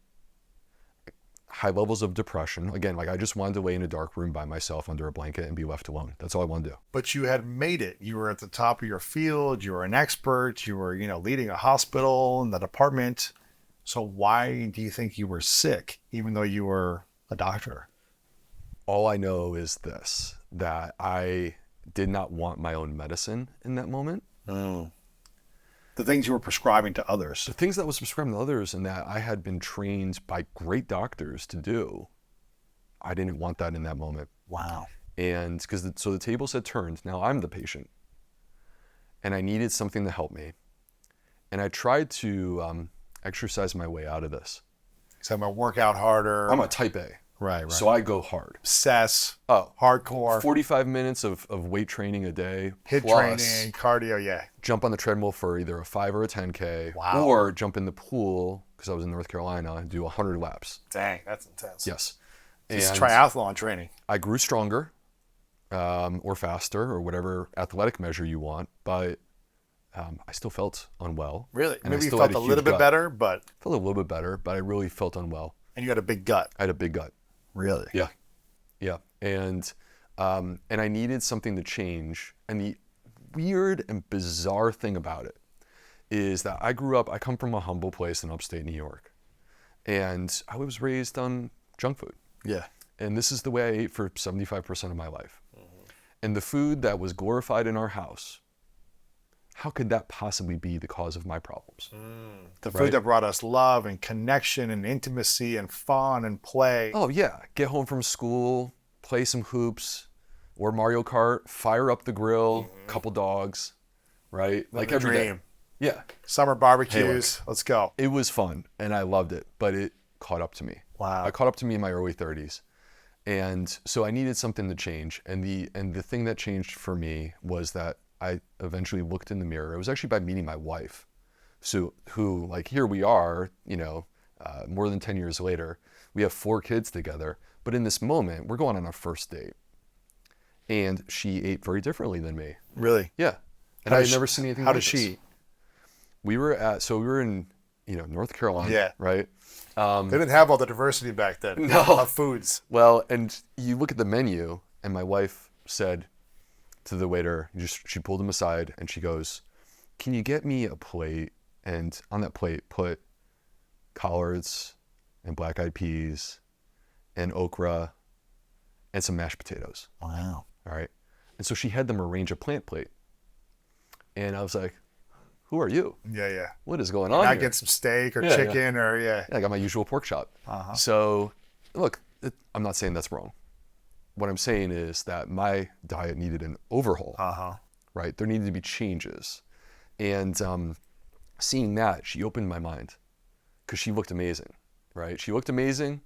high levels of depression. Again, like I just wanted to lay in a dark room by myself under a blanket and be left alone. That's all I wanted to do. But you had made it. You were at the top of your field. You were an expert. You were, leading a hospital in the department. So why do you think you were sick, even though you were a doctor? All I know is this, that I did not want my own medicine in that moment. Oh. The things you were prescribing to others. The things that I was prescribing to others and that I had been trained by great doctors to do, I didn't want that in that moment. Wow. And so the tables had turned. Now I'm the patient. And I needed something to help me. And I tried to exercise my way out of this. So I'm going to work out harder. I'm a type A. Right. So I go hard. Obsess. Hardcore. 45 minutes of weight training a day. HIIT training, cardio, yeah. Jump on the treadmill for either a 5 or a 10K. Wow. Or jump in the pool, because I was in North Carolina, and do 100 laps. Dang, that's intense. Yes. It's triathlon training. I grew stronger. or faster or whatever athletic measure you want, but I still felt unwell. Really? And I Maybe you still felt had a huge little bit gut. better, but... Felt a little bit better, but I really felt unwell. And you had a big gut. I had a big gut. Really? Yeah. Yeah. And I needed something to change. And the weird and bizarre thing about it is that I come from a humble place in upstate New York. And I was raised on junk food. Yeah. And this is the way I ate for 75% of my life. And the food that was glorified in our house, how could that possibly be the cause of my problems? The food that brought us love and connection and intimacy and fun and play. Oh yeah, get home from school, play some hoops or Mario Kart, fire up the grill, couple dogs, right? Like the every day. dream. Yeah. Summer barbecues. Let's go. It was fun and I loved it, but it caught up to me. Wow. It caught up to me in my early 30s. And so I needed something to change. And the thing that changed for me was that I eventually looked in the mirror. It was actually by meeting my wife, so who, like, here we are, more than 10 years later. We have 4 kids together. But in this moment, we're going on our first date. And she ate very differently than me. Really? Yeah. And I had never seen anything How like does she this. eat? We were in, North Carolina, Yeah. right? They didn't have all the diversity back then of foods. Well, and you look at the menu, and my wife said to the waiter, she pulled him aside, and she goes, "Can you get me a plate? And on that plate, put collards and black-eyed peas and okra and some mashed potatoes." Wow. All right. And so she had them arrange a plant plate. And I was like, "Who are you? Yeah. What is going on Not here?" get some steak or Yeah, chicken or Yeah, I got my usual pork chop. So, look, I'm not saying that's wrong. What I'm saying is that my diet needed an overhaul, right? There needed to be changes. And seeing that, she opened my mind because she looked amazing, right? She looked amazing.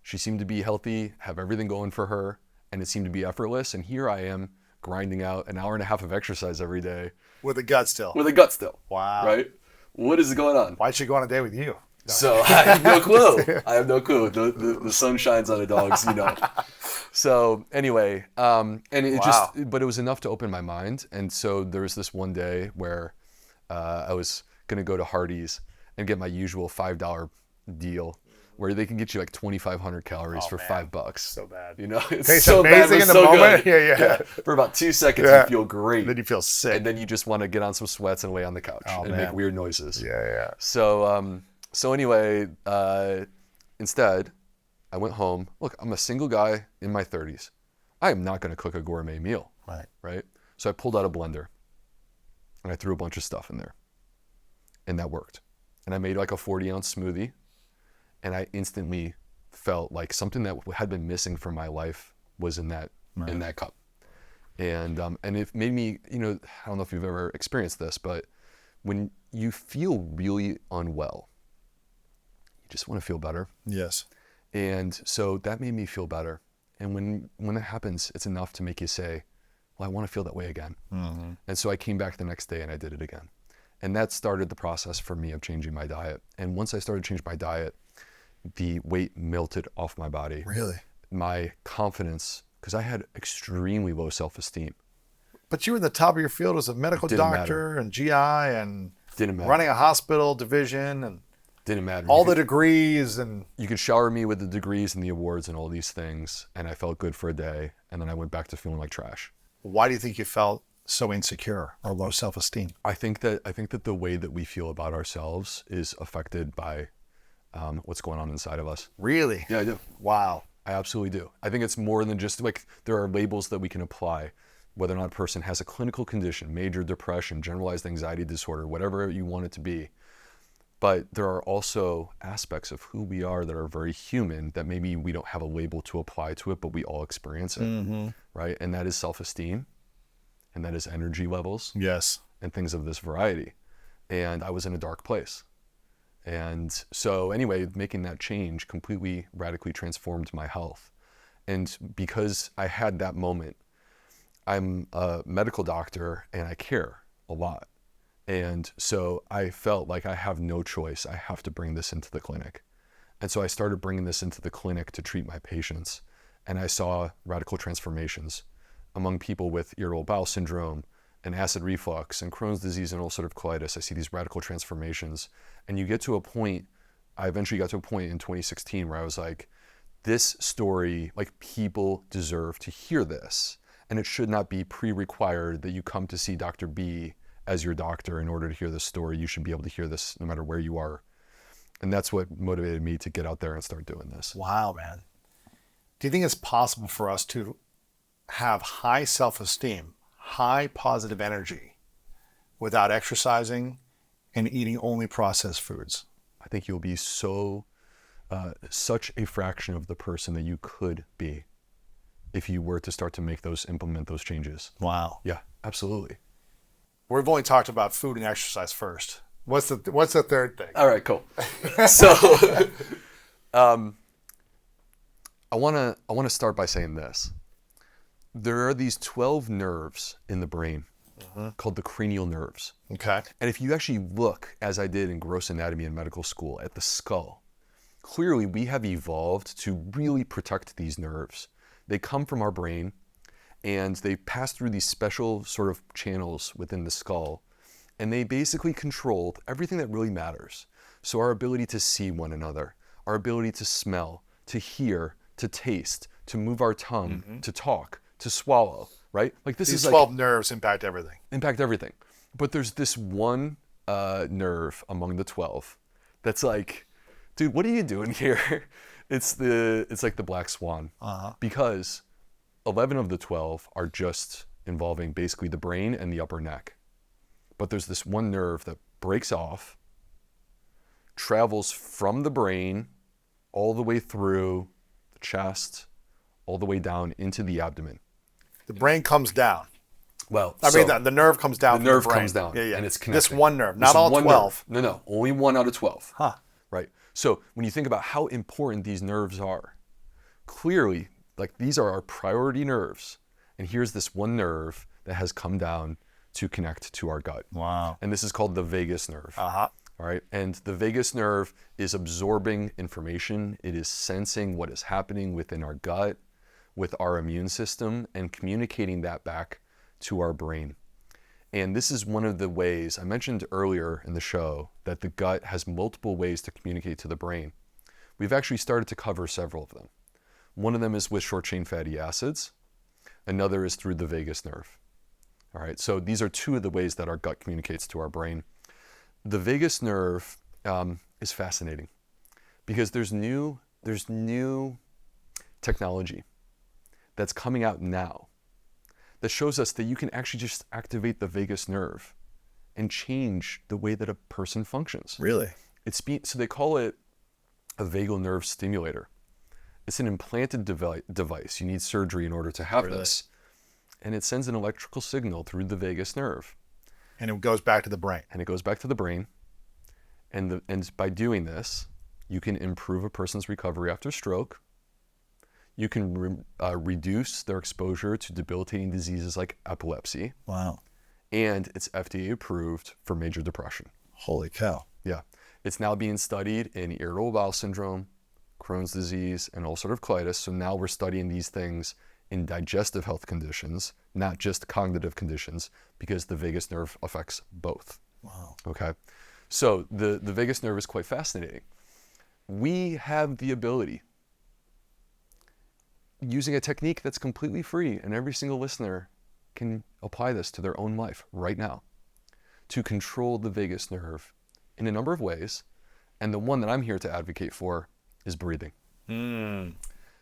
She seemed to be healthy, have everything going for her, and it seemed to be effortless. And here I am grinding out an hour and a half of exercise every day. with a gut still. With a gut still. Wow. Right? What is going on? Why'd she go on a date with you? So I have no clue. I have no clue. The sun shines on a dog's, So anyway, and it but it was enough to open my mind. And so there was this one day where I was going to go to Hardee's and get my usual $5 deal where they can get you like 2,500 calories for $5. So bad. It's Tastes so bad, amazing but in the so moment. good. Yeah. For about 2 seconds, you feel great. Then you feel sick. And then you just want to get on some sweats and lay on the couch and make weird noises. Yeah. So anyway, instead, I went home. Look, I'm a single guy in my 30s. I am not going to cook a gourmet meal. Right? So I pulled out a blender and I threw a bunch of stuff in there. And that worked. And I made like a 40-ounce smoothie. And I instantly felt like something that had been missing from my life was in that cup. And it made me, I don't know if you've ever experienced this, but when you feel really unwell, you just want to feel better. Yes. And so that made me feel better. And when that happens, it's enough to make you say, well, I want to feel that way again. Mm-hmm. And so I came back the next day and I did it again. And that started the process for me of changing my diet. And once I started changing my diet, the weight melted off my body. Really? My confidence, because I had extremely low self-esteem. But you were in the top of your field as a medical doctor and GI and Didn't matter. running a hospital division and Didn't matter. all the degrees and... You could shower me with the degrees and the awards and all these things, and I felt good for a day, and then I went back to feeling like trash. Why do you think you felt so insecure or low self-esteem? I think that the way that we feel about ourselves is affected by what's going on inside of us. Really? Yeah, I do. Wow. I absolutely do. I think it's more than just like there are labels that we can apply, whether or not a person has a clinical condition, major depression, generalized anxiety disorder, whatever you want it to be. But there are also aspects of who we are that are very human that maybe we don't have a label to apply to it, but we all experience it, right? And that is self-esteem, and that is energy levels, Yes. and things of this variety. And I was in a dark place. And so anyway, making that change completely radically transformed my health. And because I had that moment, I'm a medical doctor and I care a lot. And so I felt like I have no choice. I have to bring this into the clinic. And so I started bringing this into the clinic to treat my patients. And I saw radical transformations among people with irritable bowel syndrome and acid reflux and Crohn's disease and ulcerative colitis. I see these radical transformations. And you get to a point, I eventually got to a point in 2016 where I was like, this story, like, people deserve to hear this. And it should not be pre-required that you come to see Dr. B as your doctor in order to hear this story. You should be able to hear this no matter where you are. And that's what motivated me to get out there and start doing this. Wow, man. Do you think it's possible for us to have high self-esteem, high positive energy without exercising and eating only processed foods? I think you'll be such a fraction of the person that you could be if you were to start to implement those changes. Wow. Yeah, absolutely. We've only talked about food and exercise first. What's the third thing? All right, cool. So I want to start by saying this. There are these 12 nerves in the brain called the cranial nerves. Okay. And if you actually look, as I did in gross anatomy in medical school, at the skull, clearly we have evolved to really protect these nerves. They come from our brain and they pass through these special sort of channels within the skull, and they basically controlled everything that really matters. So our ability to see one another, our ability to smell, to hear, to taste, to move our tongue, to talk, to swallow, right? Like These 12 nerves impact everything. Impact everything. But there's this one nerve among the 12 that's like, dude, what are you doing here? It's like the black swan. Because 11 of the 12 are just involving basically the brain and the upper neck. But there's this one nerve that breaks off, travels from the brain all the way through the chest, all the way down into the abdomen. The brain comes down. Well, I mean, the nerve comes down. The nerve brain. comes down, yeah. and it's connecting. This one nerve, not all 12. No, only 1 out of 12. Huh. Right. So when you think about how important these nerves are, clearly, like, these are our priority nerves. And here's this one nerve that has come down to connect to our gut. Wow. And this is called the vagus nerve. Uh-huh. All right. And the vagus nerve is absorbing information. It is sensing what is happening within our gut, with our immune system, and communicating that back to our brain. And this is one of the ways I mentioned earlier in the show that the gut has multiple ways to communicate to the brain. We've actually started to cover several of them. One of them is with short chain fatty acids. Another is through the vagus nerve. All right, so these are two of the ways that our gut communicates to our brain. The vagus nerve is fascinating because there's new technology that's coming out now that shows us that you can actually just activate the vagus nerve and change the way that a person functions. Really? So they call it a vagal nerve stimulator. It's an implanted device. You need surgery in order to have this. And it sends an electrical signal through the vagus nerve. And it goes back to the brain. And it goes back to the brain. And by doing this, you can improve a person's recovery after stroke. You can reduce their exposure to debilitating diseases like epilepsy. Wow. And it's FDA approved for major depression. Holy cow. Yeah. It's now being studied in irritable bowel syndrome, Crohn's disease, and ulcerative colitis. So now we're studying these things in digestive health conditions, not just cognitive conditions, because the vagus nerve affects both. Wow. Okay. So the vagus nerve is quite fascinating. We have the ability, using a technique that's completely free, and every single listener can apply this to their own life right now, to control the vagus nerve in a number of ways. And the one that I'm here to advocate for is breathing.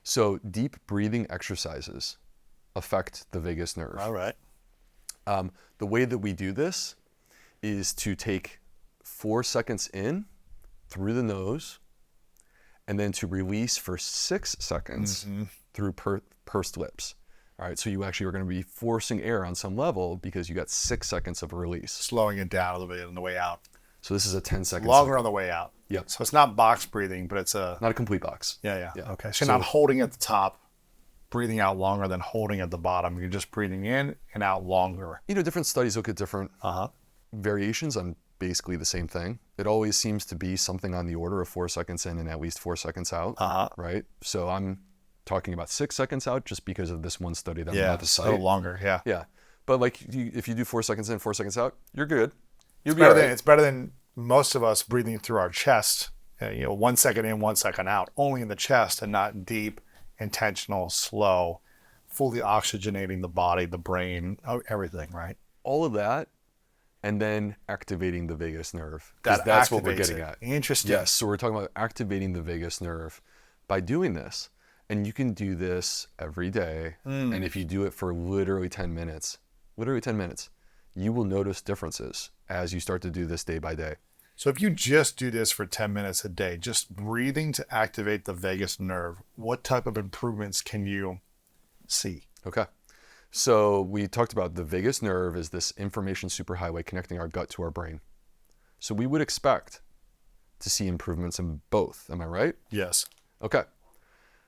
So deep breathing exercises affect the vagus nerve. All right. The way that we do this is to take 4 seconds in through the nose, and then to release for 6 seconds through pursed lips. All right, so you actually are going to be forcing air on some level because you got 6 seconds of release. Slowing it down a little bit on the way out. So this is a 10-second Longer on the way out. Yep. So it's not box breathing, but it's a... Not a complete box. Yeah. Yeah. Okay, so you're not holding at the top, breathing out longer than holding at the bottom. You're just breathing in and out longer. You know, different studies look at different variations on basically the same thing. It always seems to be something on the order of 4 seconds in and at least 4 seconds out, right? So I'm talking about 6 seconds out just because of this one study that I'm Yeah, about to it's a cite. little longer. Yeah. Yeah. But like if you do 4 seconds in, 4 seconds out, you're good. You'll It's be all better right. than, it's better than most of us breathing through our chest. 1 second in, 1 second out, only in the chest and not deep, intentional, slow, fully oxygenating the body, the brain, everything, right? All of that, and then activating the vagus nerve. That That's what we're activates getting it. at. Interesting. Yes, so we're talking about activating the vagus nerve by doing this. And you can do this every day. And if you do it for literally 10 minutes, you will notice differences as you start to do this day by day. So if you just do this for 10 minutes a day, just breathing to activate the vagus nerve, what type of improvements can you see? Okay. So we talked about the vagus nerve is this information superhighway connecting our gut to our brain. So we would expect to see improvements in both. Am I right? Yes. Okay.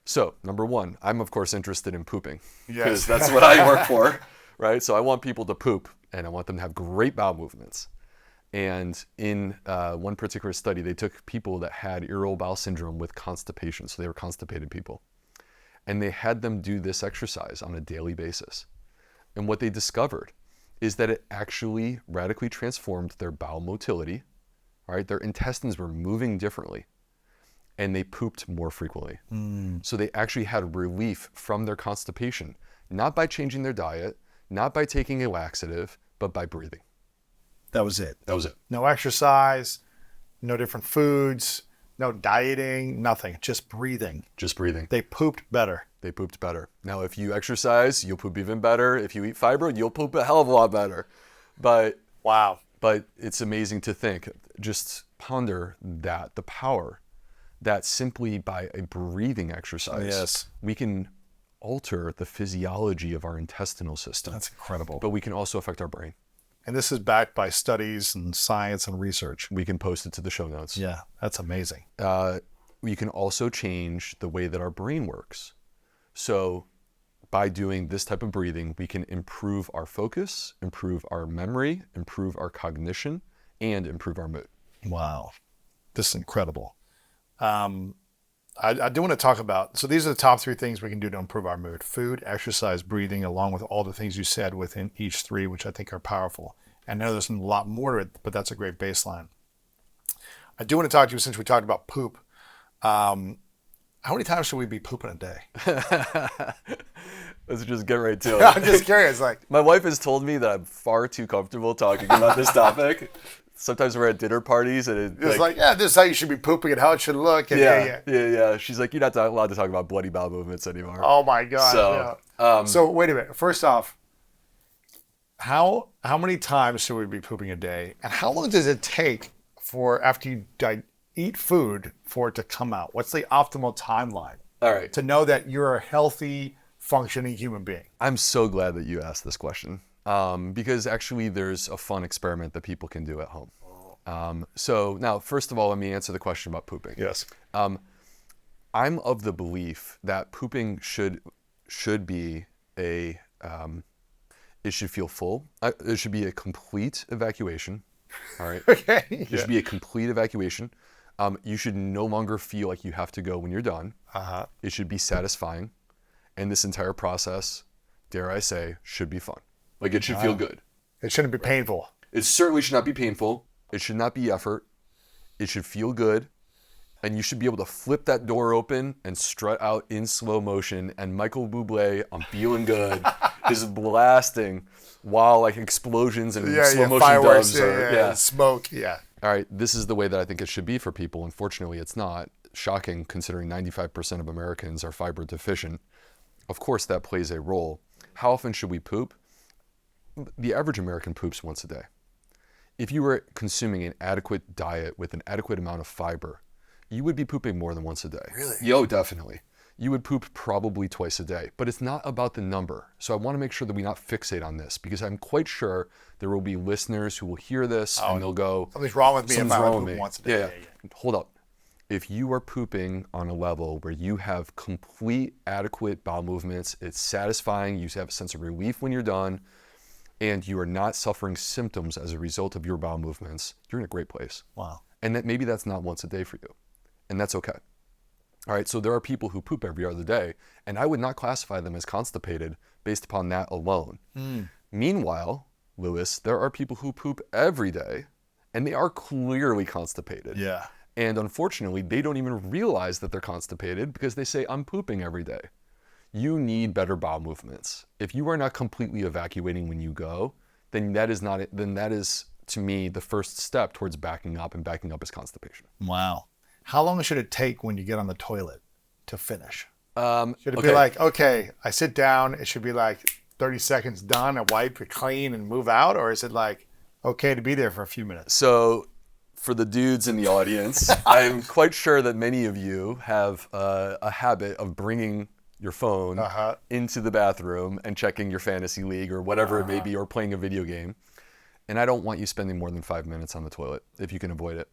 So number one, I'm of course interested in pooping Yes. because that's what I work for, right? So I want people to poop and I want them to have great bowel movements. And in one particular study, they took people that had irritable bowel syndrome with constipation. So they were constipated people. And they had them do this exercise on a daily basis. And what they discovered is that it actually radically transformed their bowel motility, right? Their intestines were moving differently and they pooped more frequently. So they actually had relief from their constipation, not by changing their diet, not by taking a laxative, but by breathing. That was it. That was it. No exercise, no different foods, no dieting, nothing. Just breathing. Just breathing. They pooped better. They pooped better. Now, if you exercise, you'll poop even better. If you eat fiber, you'll poop a hell of a lot better. But Wow. it's amazing to think. Just ponder that, the power that simply by a breathing exercise, Yes. we can alter the physiology of our intestinal system. That's incredible. But we can also affect our brain. And this is backed by studies and science and research. We can post it to the show notes. Yeah, that's amazing. We can also change the way that our brain works. So by doing this type of breathing, we can improve our focus, improve our memory, improve our cognition, and improve our mood. Wow. This is incredible. I do want to talk about, so these are the top 3 things we can do to improve our mood: food, exercise, breathing, along with all the things you said within each 3, which I think are powerful. And I know there's a lot more to it, but that's a great baseline. I do want to talk to you, since we talked about poop. How many times should we be pooping a day? Let's just get right to it. I'm just curious. Like, My wife has told me that I'm far too comfortable talking about this topic. Sometimes we're at dinner parties and it's like, yeah, this is how you should be pooping and how it should look. And yeah. She's like, you're not allowed to talk about bloody bowel movements anymore. Oh my God. So, yeah. So wait a minute. First off, how many times should we be pooping a day? And how long does it take for after you eat food for it to come out? What's the optimal timeline All right. to know that you're a healthy, functioning human being? I'm so glad that you asked this question because actually there's a fun experiment that people can do at home. So now, first of all, let me answer the question about pooping. Yes. I'm of the belief that pooping should be it should feel full. It should be a complete evacuation. All right. Okay. It should be a complete evacuation. You should no longer feel like you have to go when you're done. It should be satisfying. And this entire process, dare I say, should be fun. Like it should feel good. It shouldn't be painful. It certainly should not be painful. It should not be effort. It should feel good. And you should be able to flip that door open and strut out in slow motion. And Michael Bublé, I'm feeling good, is blasting while like explosions and slow motion fireworks, doves are. smoke. Yeah. All right, this is the way that I think it should be for people. Unfortunately, it's not. Shocking, considering 95% of Americans are fiber deficient. Of course, that plays a role. How often should we poop? The average American poops once a day. If you were consuming an adequate diet with an adequate amount of fiber, you would be pooping more than once a day. Really? Yo, definitely. You would poop probably twice a day, but it's not about the number. So I want to make sure that we not fixate on this because I'm quite sure there will be listeners who will hear this and they'll go, Something's wrong with me if "Something's I wrong poop with me." once a day. Yeah. Hold up. If you are pooping on a level where you have complete adequate bowel movements, it's satisfying, you have a sense of relief when you're done, and you are not suffering symptoms as a result of your bowel movements, you're in a great place. Wow. And that maybe that's not once a day for you. And that's okay. All right, so there are people who poop every other day, and I would not classify them as constipated based upon that alone. Meanwhile, Lewis, there are people who poop every day, and they are clearly constipated. Yeah. And unfortunately, they don't even realize that they're constipated because they say, I'm pooping every day. You need better bowel movements. If you are not completely evacuating when you go, then that is, to me, the first step towards backing up, and backing up is constipation. Wow. How long should it take when you get on the toilet to finish? Should it Okay. be like, okay, I sit down, it should be like 30 seconds done, I wipe it clean and move out? Or is it like, okay to be there for a few minutes? So for the dudes in the audience, I'm quite sure that many of you have a habit of bringing your phone into the bathroom and checking your fantasy league or whatever it may be, or playing a video game. And I don't want you spending more than 5 minutes on the toilet if you can avoid it.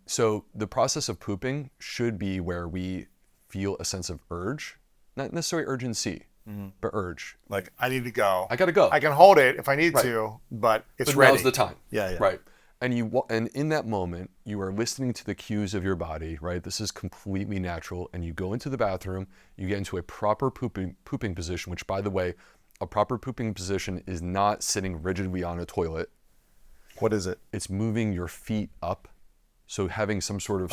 So the process of pooping should be where we feel a sense of urge, not necessarily urgency, but urge. Like, I need to go. I gotta go. I can hold it if I need to, but it's ready. Now's the time. Yeah. Right. And and in that moment, you are listening to the cues of your body, right? This is completely natural. And you go into the bathroom, you get into a proper pooping position, which, by the way, a proper pooping position is not sitting rigidly on a toilet. What is it? It's moving your feet up. So having some sort of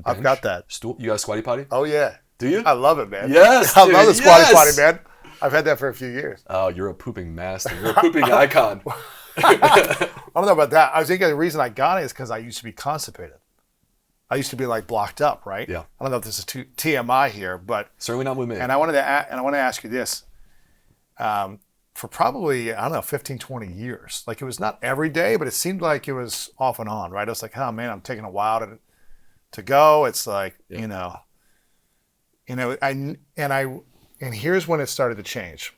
I've got that. stool. You got a squatty potty? Oh, yeah. Do you? I love it, man. Yes, I love the dude, squatty yes. potty, man. I've had that for a few years. Oh, you're a pooping master. You're a pooping icon. I don't know about that. I was thinking the reason I got it is because I used to be constipated. I used to be like blocked up, right? Yeah. I don't know if this is too TMI here, but Certainly not with me. and I want to ask you this. For probably, I don't know, 15, 20 years. Like, it was not every day, but it seemed like it was off and on, right? I was like, oh man, I'm taking a while to go. It's like, and here's when it started to change.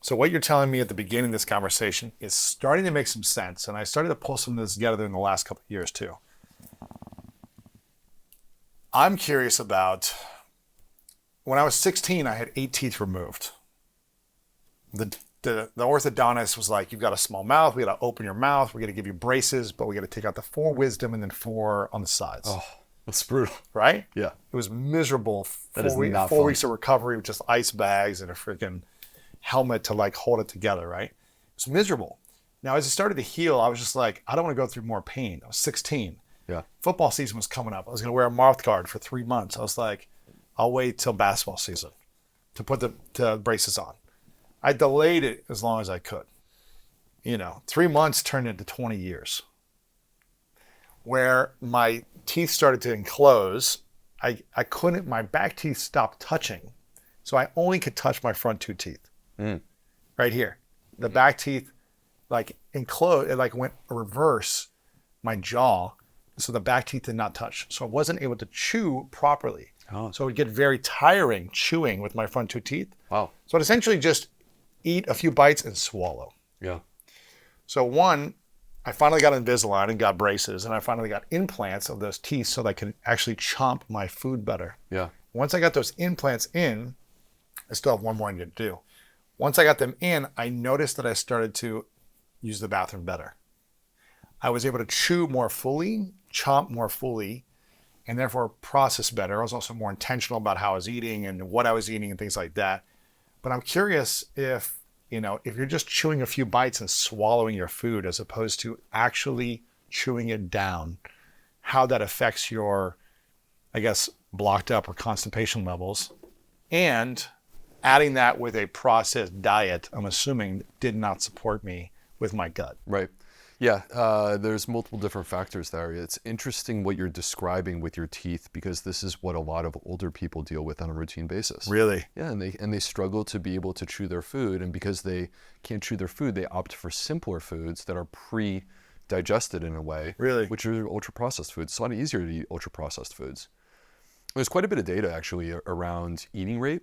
So what you're telling me at the beginning of this conversation is starting to make some sense. And I started to pull some of this together in the last couple of years too. I'm curious about, when I was 16, I had 8 teeth removed. The orthodontist was like, you've got a small mouth. We got to open your mouth. We got to give you braces, but we got to take out the 4 wisdom and then 4 on the sides. Oh, that's brutal. Right? Yeah. It was miserable. That is not 4 fun. weeks of recovery with just ice bags and a freaking helmet to like hold it together, right? It was miserable. Now, as it started to heal, I was just like, I don't want to go through more pain. I was 16. Yeah. Football season was coming up. I was going to wear a mouth guard for 3 months. I was like, I'll wait till basketball season to put the braces on. I delayed it as long as I could. 3 months turned into 20 years. Where my teeth started to enclose, I couldn't, my back teeth stopped touching. So I only could touch my front 2 teeth. Right here. The back teeth like enclosed, it like went reverse my jaw. So the back teeth did not touch. So I wasn't able to chew properly. Oh. So it would get very tiring chewing with my front 2 teeth. Wow. So I'd essentially just eat a few bites and swallow. Yeah. So I finally got Invisalign and got braces, and I finally got implants of those teeth so that I could actually chomp my food better. Yeah. Once I got those implants in, I still have one more I need to do. Once I got them in, I noticed that I started to use the bathroom better. I was able to chew more fully, chomp more fully, and therefore process better. I was also more intentional about how I was eating and what I was eating and things like that. But I'm curious if you're just chewing a few bites and swallowing your food as opposed to actually chewing it down, how that affects your, I guess, blocked up or constipation levels, and adding that with a processed diet, I'm assuming did not support me with my gut. Right. Yeah, there's multiple different factors there. It's interesting what you're describing with your teeth, because this is what a lot of older people deal with on a routine basis. Really? Yeah, and they struggle to be able to chew their food, and because they can't chew their food, they opt for simpler foods that are pre-digested in a way. Really? Which are ultra-processed foods. It's a lot easier to eat ultra-processed foods. There's quite a bit of data actually around eating rate,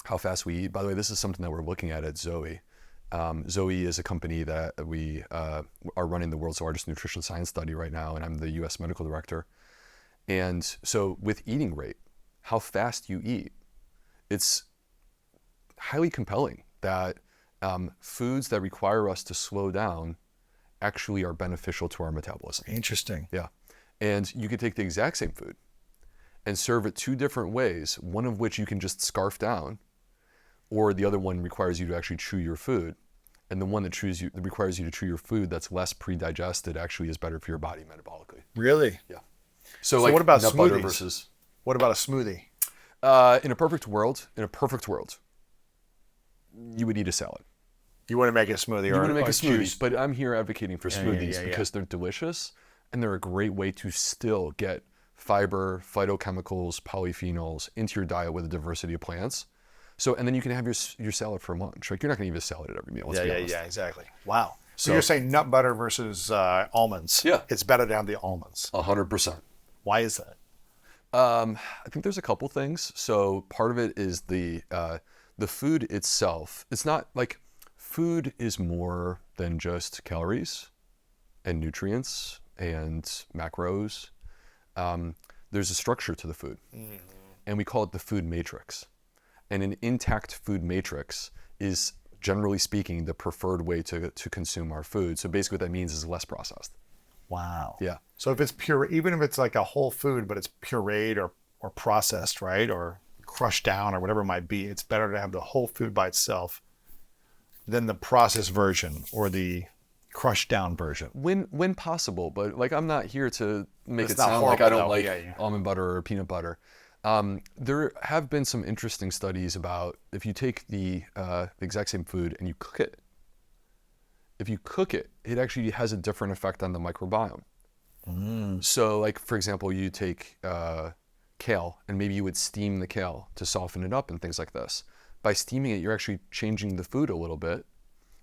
how fast we eat. By the way, this is something that we're looking at Zoe. Zoe is a company that we are running the world's largest nutrition science study right now, and I'm the US medical director. And so with eating rate, how fast you eat, it's highly compelling that foods that require us to slow down actually are beneficial to our metabolism. Interesting. Yeah. And you could take the exact same food and serve it 2 different ways, one of which you can just scarf down, or the other one requires you to actually chew your food. And the one that requires you to chew your food that's less pre-digested actually is better for your body metabolically. Really? Yeah. So like what about nut smoothies? butter versus... What about a smoothie? In a perfect world, you would eat a salad. You want to make a smoothie You or want to make a smoothie, juice. but I'm here advocating for smoothies because they're delicious and they're a great way to still get fiber, phytochemicals, polyphenols into your diet with a diversity of plants. So, and then you can have your salad for lunch. Like, you're not going to eat a salad at every meal. Let's be honest. Yeah, exactly. Wow. So you're saying nut butter versus almonds. Yeah. It's better to have the almonds. 100%. Why is that? I think there's a couple things. So part of it is the food itself. It's not like food is more than just calories and nutrients and macros. There's a structure to the food, and we call it the food matrix. And an intact food matrix is, generally speaking, the preferred way to consume our food. So basically what that means is less processed. Wow. Yeah. So if it's pure, even if it's like a whole food, but it's pureed or processed, right? Or crushed down or whatever it might be, it's better to have the whole food by itself than the processed version or the crushed down version. When possible, but like, I'm not here to make It's it not sound like horrible, I don't though. like Yeah. almond butter or peanut butter. There have been some interesting studies about if you take the exact same food and you cook it. If you cook it, it actually has a different effect on the microbiome. So like, for example, you take kale and maybe you would steam the kale to soften it up and things like this. By steaming it, you're actually changing the food a little bit.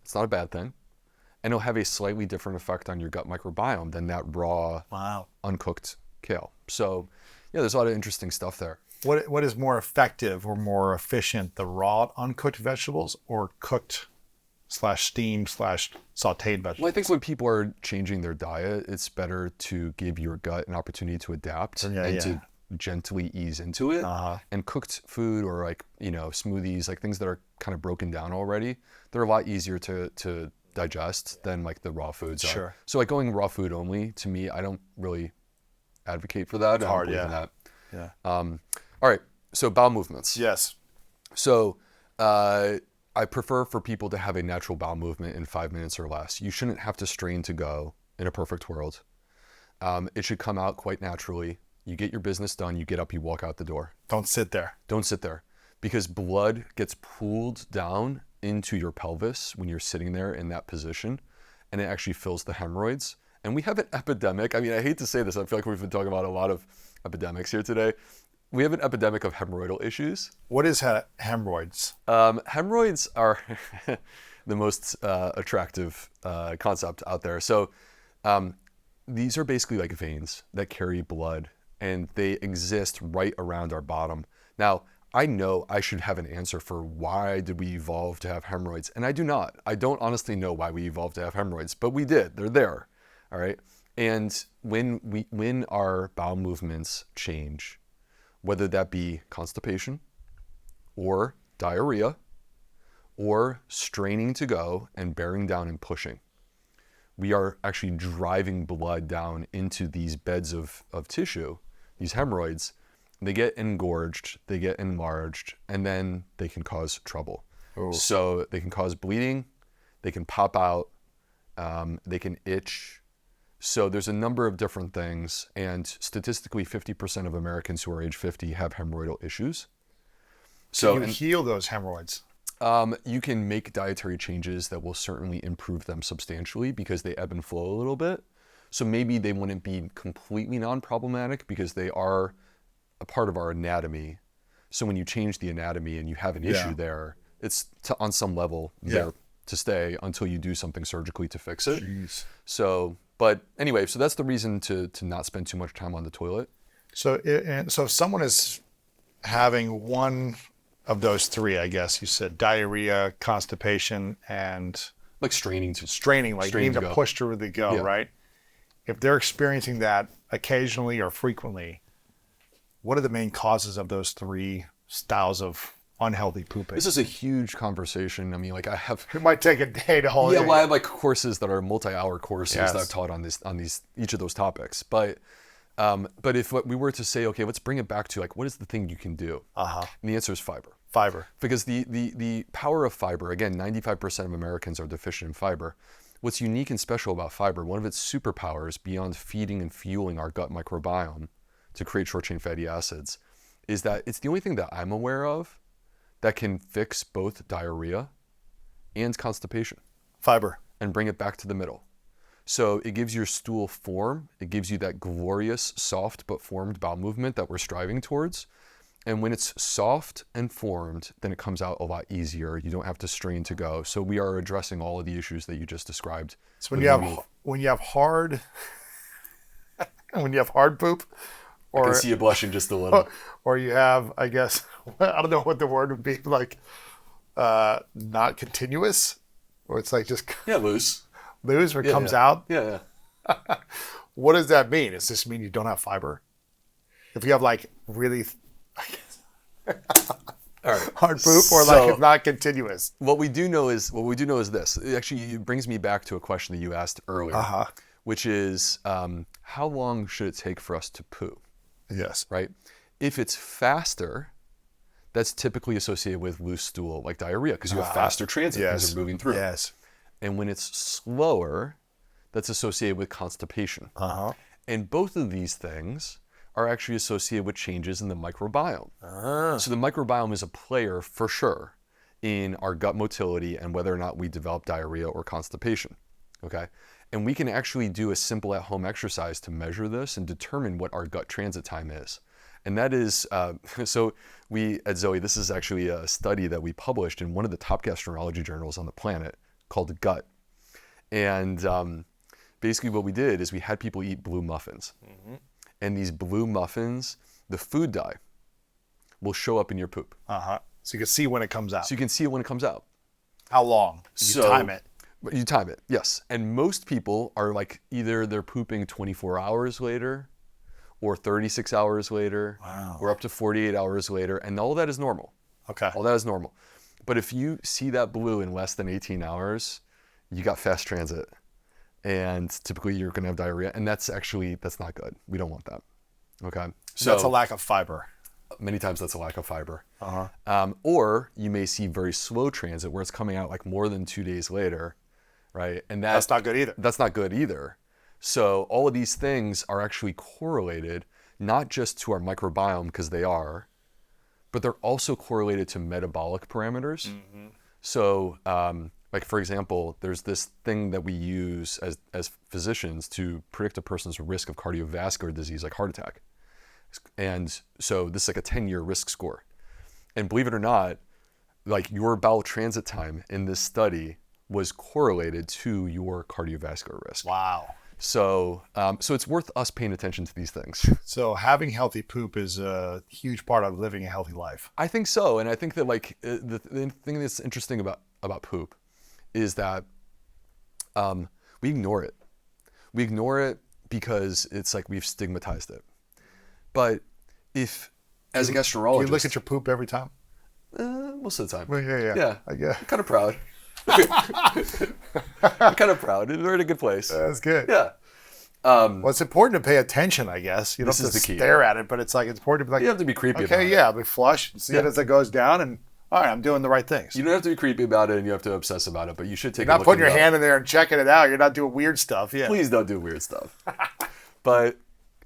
It's not a bad thing. And it'll have a slightly different effect on your gut microbiome than that raw, uncooked kale. So yeah, there's a lot of interesting stuff there. What is more effective or more efficient, the raw uncooked vegetables or cooked / steamed / sauteed vegetables? Well, I think when people are changing their diet, it's better to give your gut an opportunity to adapt to gently ease into it. And cooked food or like, smoothies, like things that are kind of broken down already, they're a lot easier to digest than like the raw foods are. Sure. So like going raw food only, to me, I don't really advocate for that. It's hard, I don't believe in that. Yeah. All right, so bowel movements. Yes. So I prefer for people to have a natural bowel movement in 5 minutes or less. You shouldn't have to strain to go in a perfect world. It should come out quite naturally. You get your business done, you get up, you walk out the door. Don't sit there. Don't sit there, because blood gets pooled down into your pelvis when you're sitting there in that position, and it actually fills the hemorrhoids. And we have an epidemic. I mean, I hate to say this. I feel like we've been talking about a lot of epidemics here today. We have an epidemic of hemorrhoidal issues. What is hemorrhoids? Hemorrhoids are the most attractive concept out there. So these are basically like veins that carry blood, and they exist right around our bottom. Now, I know I should have an answer for why did we evolve to have hemorrhoids, and I do not. I don't honestly know why we evolved to have hemorrhoids, but we did. They're there, all right? And when our bowel movements change, whether that be constipation or diarrhea or straining to go and bearing down and pushing, we are actually driving blood down into these beds of tissue, these hemorrhoids. They get engorged, they get enlarged, and then they can cause trouble. Oh. So they can cause bleeding, they can pop out, they can itch. So there's a number of different things, and statistically 50% of Americans who are age 50 have hemorrhoidal issues. So you heal those hemorrhoids? You can make dietary changes that will certainly improve them substantially because they ebb and flow a little bit. So maybe they wouldn't be completely non-problematic because they are a part of our anatomy. So when you change the anatomy and you have an issue there, it's on some level there to stay until you do something surgically to fix it. Jeez. So, but anyway, so that's the reason to not spend too much time on the toilet. So if someone is having one of those three, I guess you said diarrhea, constipation, and like straining, like needing to push through the go, right? If they're experiencing that occasionally or frequently, what are the main causes of those three styles of unhealthy pooping? This is a huge conversation. I mean, like it might take a day to hold. Yeah, well, I have like courses that are multi-hour courses that I've taught on each of those topics. But But if what we were to say, okay, let's bring it back to like, what is the thing you can do? And the answer is fiber. Fiber. Because the power of fiber, again, 95% of Americans are deficient in fiber. What's unique and special about fiber, one of its superpowers beyond feeding and fueling our gut microbiome to create short-chain fatty acids, is that it's the only thing that I'm aware of that can fix both diarrhea and constipation. Fiber. And bring it back to the middle. So it gives your stool form. It gives you that glorious, soft but formed bowel movement that we're striving towards. And when it's soft and formed, then it comes out a lot easier. You don't have to strain to go. So we are addressing all of the issues that you just described. So when you have hard poop, or I can see you blushing just a little. Or you have, I guess, I don't know what the word would be, like not continuous, or it's like just loose where it comes out. Yeah. What does that mean? Does this mean you don't have fiber? If you have like really All right. hard poop, or like it's not continuous. What we do know is this. It brings me back to a question that you asked earlier, which is how long should it take for us to poo? Yes. Right? If it's faster, that's typically associated with loose stool, like diarrhea, because you have faster transit, things are moving through. Yes. And when it's slower, that's associated with constipation. And both of these things are actually associated with changes in the microbiome. So the microbiome is a player for sure in our gut motility and whether or not we develop diarrhea or constipation, okay? And we can actually do a simple at-home exercise to measure this and determine what our gut transit time is. And that is, so we at Zoe, this is actually a study that we published in one of the top gastroenterology journals on the planet called Gut. And basically what we did is we had people eat blue muffins. And these blue muffins, the food dye, will show up in your poop. So you can see when it comes out. So you can see it when it comes out. How long? You time it. You time it, yes. And most people are like, either they're pooping 24 hours later or 36 hours later or up to 48 hours later. And all that is normal. Okay. All that is normal. But if you see that blue in less than 18 hours, you got fast transit. And typically you're going to have diarrhea. And that's not good. We don't want that. Okay. So that's a lack of fiber. Many times that's a lack of fiber. Or you may see very slow transit where it's coming out like more than 2 days later, right? And that's not good either. That's not good either. So all of these things are actually correlated, not just to our microbiome, because they are, but they're also correlated to metabolic parameters. So, like for example, there's this thing that we use as physicians to predict a person's risk of cardiovascular disease, like heart attack. And so this is like a 10-year risk score. And believe it or not, like your bowel transit time in this study was correlated to your cardiovascular risk. Wow. So, so it's worth us paying attention to these things. So having healthy poop is a huge part of living a healthy life. I think so. And I think that like the thing that's interesting about poop is that we ignore it. We ignore it because it's like we've stigmatized it. But if, as a gastroenterologist... Do you look at your poop every time? Most of the time. Well, yeah. I'm kind of proud. I'm kind of proud. We're in a good place. That's good. Yeah. Well, it's important to pay attention, I guess. You don't have to stare at it, but it's important to be like... You have to be creepy about it. Okay, yeah, I'll be flush and see it as it goes down, and all right, I'm doing the right things. You don't have to be creepy about it and you have to obsess about it, but you should take a look. You're not putting your hand in there and checking it out. You're not doing weird stuff. Yeah. Please don't do weird stuff. But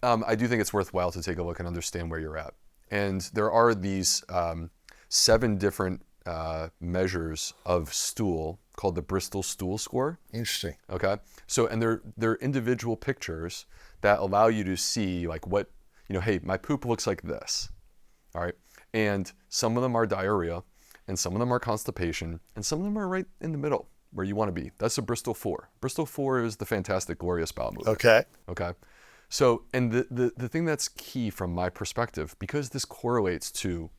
I do think it's worthwhile to take a look and understand where you're at. And there are these 7 different measures of stool called the Bristol Stool Score. Interesting. Okay. So, and they're individual pictures that allow you to see like what, hey, my poop looks like this. All right. And some of them are diarrhea and some of them are constipation and some of them are right in the middle where you want to be. That's a Bristol 4. Bristol 4 is the fantastic, glorious bowel movement. Okay. Okay. So, and the thing that's key from my perspective, because this correlates to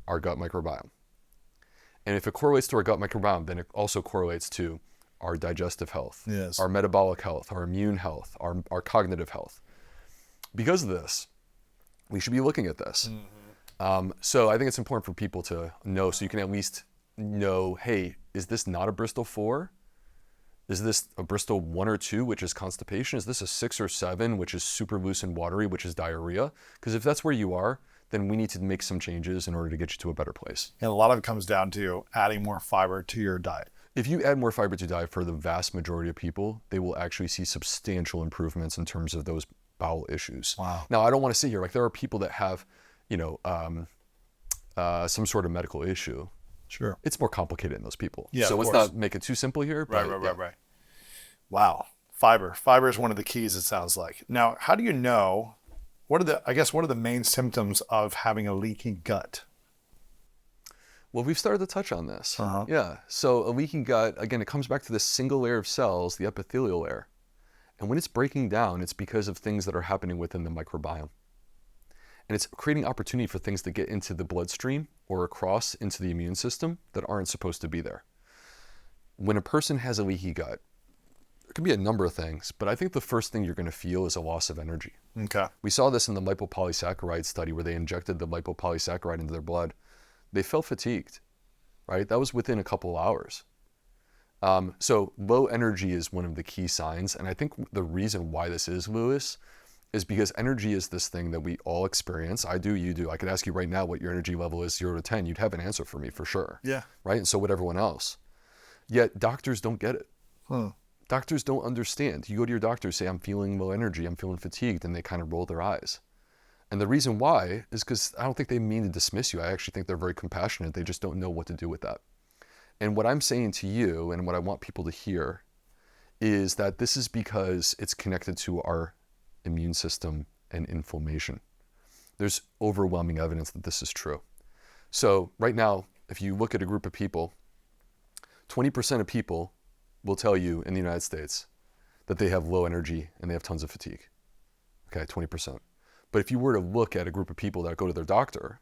our gut microbiome. And if it correlates to our gut microbiome, then it also correlates to our digestive health, yes, our metabolic health, our immune health, our cognitive health. Because of this, we should be looking at this. So I think it's important for people to know, so you can at least know, hey, is this not a Bristol 4? Is this a Bristol 1 or 2, which is constipation? Is this a 6 or 7, which is super loose and watery, which is diarrhea? Because if that's where you are, then we need to make some changes in order to get you to a better place. And a lot of it comes down to adding more fiber to your diet. If you add more fiber to diet, for the vast majority of people, they will actually see substantial improvements in terms of those bowel issues. Wow. Now, I don't want to sit here, like there are people that have, some sort of medical issue. Sure. It's more complicated in those people. Yeah, so of let's course. not make it too simple here. Right. But Wow. Fiber is one of the keys, it sounds like. Now, how do you know, what are the main symptoms of having a leaky gut? Well, we've started to touch on this. Uh-huh. Yeah. So a leaky gut, again, it comes back to this single layer of cells, the epithelial layer. And when it's breaking down, it's because of things that are happening within the microbiome. And it's creating opportunity for things to get into the bloodstream or across into the immune system that aren't supposed to be there. When a person has a leaky gut, it can be a number of things, but I think the first thing you're going to feel is a loss of energy. Okay. We saw this in the lipopolysaccharide study where they injected the lipopolysaccharide into their blood. They felt fatigued, right? That was within a couple of hours. So low energy is one of the key signs. And I think the reason why this is, Lewis, is because energy is this thing that we all experience. I do, you do. I could ask you right now what your energy level is, 0 to 10. You'd have an answer for me for sure. Yeah. Right? And so would everyone else. Yet doctors don't get it. Doctors don't understand. You go to your doctor, say, I'm feeling low energy, I'm feeling fatigued, and they kind of roll their eyes. And the reason why is because I don't think they mean to dismiss you. I actually think they're very compassionate. They just don't know what to do with that. And what I'm saying to you, and what I want people to hear, is that this is because it's connected to our immune system and inflammation. There's overwhelming evidence that this is true. So right now, if you look at a group of people, 20% of people will tell you in the United States that they have low energy and they have tons of fatigue. Okay, 20%. But if you were to look at a group of people that go to their doctor,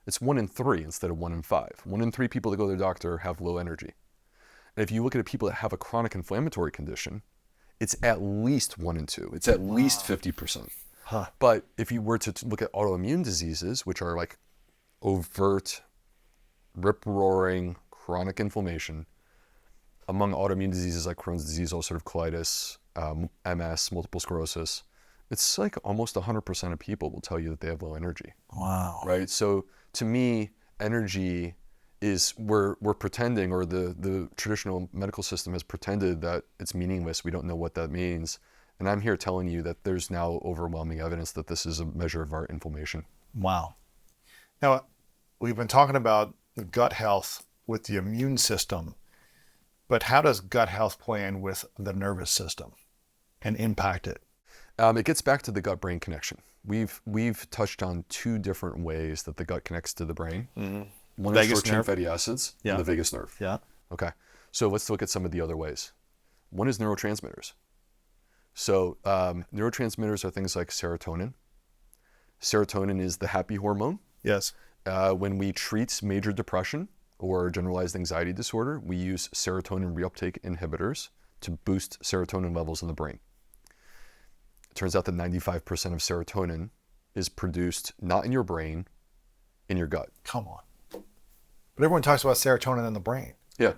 it's 1 in 3 instead of 1 in 5. 1 in 3 people that go to their doctor have low energy. And if you look at people that have a chronic inflammatory condition, it's at least 1 in 2. It's at least 50%. But if you were to look at autoimmune diseases, which are like overt, rip-roaring, chronic inflammation, among autoimmune diseases like Crohn's disease, ulcerative colitis, MS, multiple sclerosis, it's like almost 100% of people will tell you that they have low energy. Wow. Right? So to me, energy is, we're pretending, or the traditional medical system has pretended that it's meaningless. We don't know what that means. And I'm here telling you that there's now overwhelming evidence that this is a measure of our inflammation. Wow. Now, we've been talking about gut health with the immune system, but how does gut health play in with the nervous system and impact it? It gets back to the gut-brain connection. We've touched on 2 different ways that the gut connects to the brain. Mm-hmm. One is short-chain fatty acids and the vagus nerve. Yeah. Okay. So let's look at some of the other ways. One is neurotransmitters. So neurotransmitters are things like serotonin. Serotonin is the happy hormone. Yes. When we treat major depression or generalized anxiety disorder, we use serotonin reuptake inhibitors to boost serotonin levels in the brain. It turns out that 95% of serotonin is produced not in your brain, in your gut. Come on. But everyone talks about serotonin in the brain. Yeah.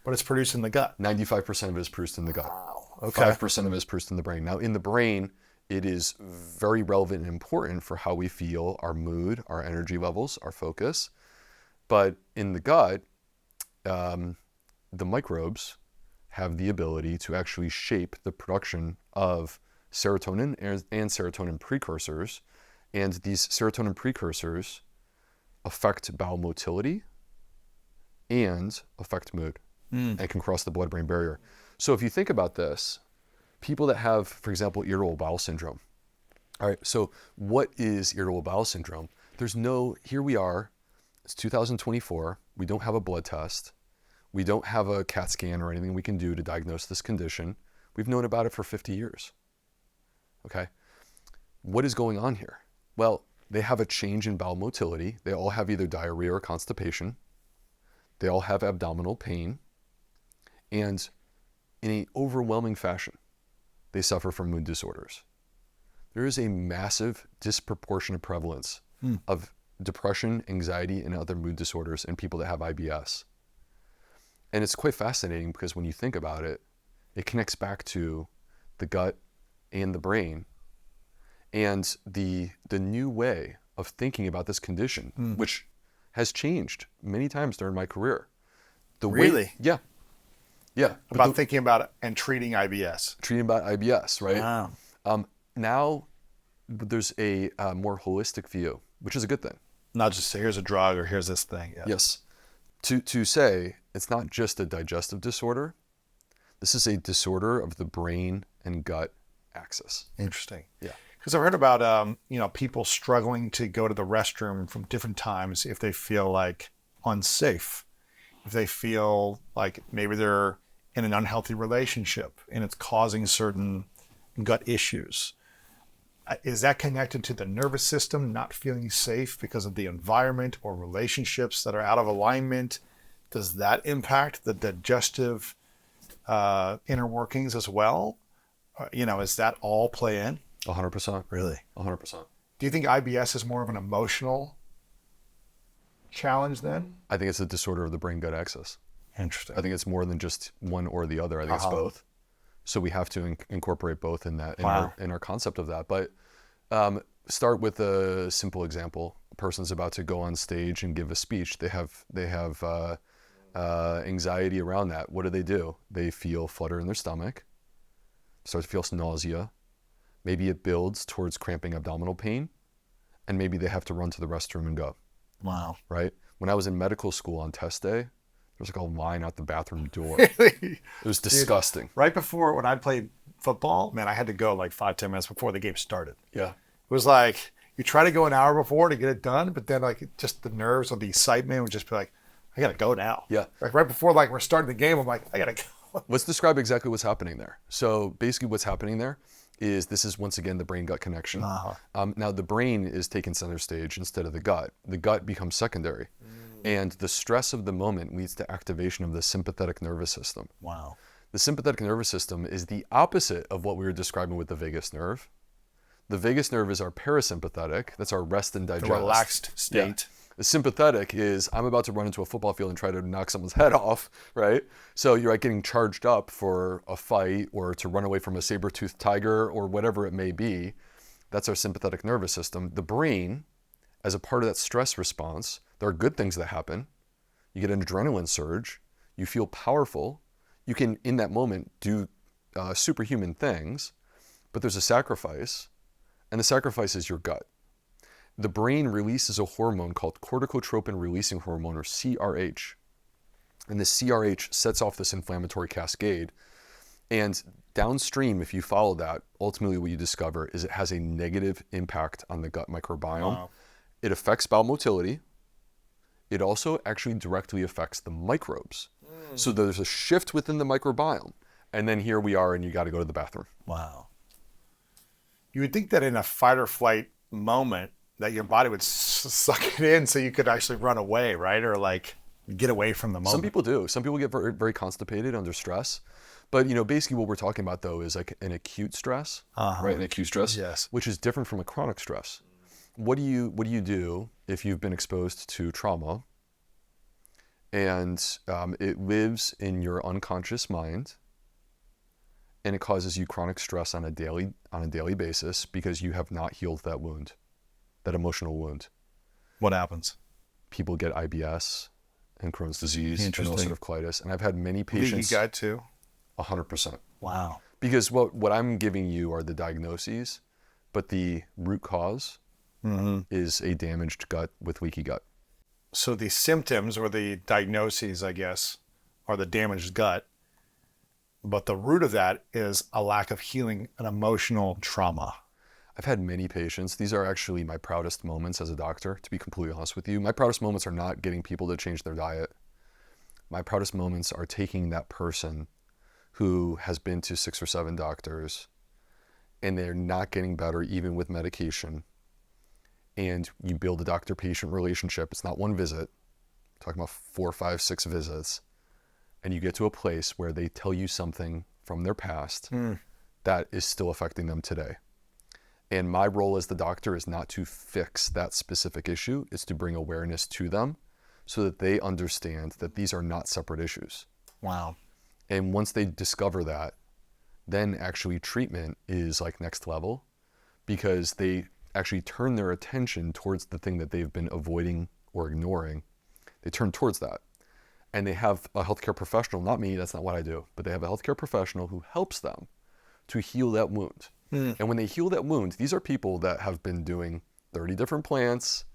But it's produced in the gut. 95% of it is produced in the gut. Wow. Okay. 5% of it is produced in the brain. Now, in the brain, it is very relevant and important for how we feel, our mood, our energy levels, our focus. But in the gut, the microbes have the ability to actually shape the production of serotonin and serotonin precursors. And these serotonin precursors affect bowel motility and affect mood and can cross the blood-brain barrier. So if you think about this, people that have, for example, irritable bowel syndrome. All right, so what is irritable bowel syndrome? Here we are, it's 2024, we don't have a blood test, we don't have a CAT scan or anything we can do to diagnose this condition. We've known about it for 50 years, okay? What is going on here? Well, they have a change in bowel motility. They all have either diarrhea or constipation. They all have abdominal pain. And in an overwhelming fashion, they suffer from mood disorders. There is a massive disproportionate prevalence of depression, anxiety, and other mood disorders in people that have IBS. And it's quite fascinating because when you think about it, It connects back to the gut and the brain. And the new way of thinking about this condition, which has changed many times during my career. Really? Yeah. About thinking about it and treating IBS. Treating about IBS, right? Wow. Now there's a more holistic view, which is a good thing. Not just here's a drug or here's this thing. Yeah. Yes. To say it's not just a digestive disorder. This is a disorder of the brain and gut axis. Interesting. Yeah. Because I've heard about people struggling to go to the restroom from different times if they feel like unsafe, if they feel like maybe they're in an unhealthy relationship and it's causing certain gut issues. Is that connected to the nervous system not feeling safe because of the environment or relationships that are out of alignment? Does that impact the digestive inner workings as well? Is that all play in? 100%. Really? 100%. Do you think IBS is more of an emotional challenge then? I think it's a disorder of the brain-gut axis. Interesting. I think it's more than just one or the other. I think it's both. So we have to incorporate both in that, in our concept of that. But start with a simple example. A person's about to go on stage and give a speech. They have anxiety around that. What do? They feel flutter in their stomach, start to feel nausea. Maybe it builds towards cramping abdominal pain, and maybe they have to run to the restroom and go. Wow. Right? When I was in medical school on test day, there was like a line out the bathroom door. Really? It was disgusting. Dude, right before, when I'd play football, man, I had to go like 5-10 minutes before the game started. Yeah. It was like, you try to go an hour before to get it done, but then like just the nerves or the excitement would just be like, I gotta go now. Yeah. Like right before like we're starting the game, I'm like, I gotta go. Let's describe exactly what's happening there. So basically what's happening there is this is once again the brain-gut connection. Now the brain is taking center stage instead of the gut. The gut becomes secondary. And the stress of the moment leads to activation of the sympathetic nervous system. Wow. The sympathetic nervous system is the opposite of what we were describing with the vagus nerve. The vagus nerve is our parasympathetic. That's our rest and digest. The relaxed state. Yeah. The sympathetic is, I'm about to run into a football field and try to knock someone's head off, right? So you're like getting charged up for a fight or to run away from a saber-toothed tiger or whatever it may be. That's our sympathetic nervous system. The brain, as a part of that stress response, there are good things that happen. You get an adrenaline surge. You feel powerful. You can, in that moment, do superhuman things, but there's a sacrifice, and the sacrifice is your gut. The brain releases a hormone called corticotropin releasing hormone, or CRH. And the CRH sets off this inflammatory cascade. And downstream, if you follow that, ultimately what you discover is it has a negative impact on the gut microbiome. Wow. It affects bowel motility. It also actually directly affects the microbes. So there's a shift within the microbiome. And then here we are, and you got to go to the bathroom. Wow. You would think that in a fight or flight moment, that your body would suck it in so you could actually run away, right? Or like get away from the moment. Some people do. Some people get very, very constipated under stress. But basically what we're talking about though is like an acute stress, right? An acute stress, yes, which is different from a chronic stress. What do you do if you've been exposed to trauma and it lives in your unconscious mind and it causes you chronic stress on a daily basis because you have not healed that wound, that emotional wound? What happens? People get IBS and Crohn's disease and ulcerative colitis. And I've had many patients. Leaky gut too? 100%. Wow. Because what I'm giving you are the diagnoses, but the root cause is a damaged gut with leaky gut. So the symptoms or the diagnoses, I guess, are the damaged gut. But the root of that is a lack of healing, an emotional trauma. I've had many patients. These are actually my proudest moments as a doctor, to be completely honest with you. My proudest moments are not getting people to change their diet. My proudest moments are taking that person who has been to 6 or 7 doctors and they're not getting better even with medication. And you build a doctor-patient relationship. It's not one visit. I'm talking about 4, 5, 6 visits. And you get to a place where they tell you something from their past that is still affecting them today. And my role as the doctor is not to fix that specific issue. It's to bring awareness to them so that they understand that these are not separate issues. Wow. And once they discover that, then actually treatment is like next level, because they actually turn their attention towards the thing that they've been avoiding or ignoring. They turn towards that. And they have a healthcare professional, not me, that's not what I do, but they have a healthcare professional who helps them to heal that wound. And when they heal that wound, these are people that have been doing 30 different plants,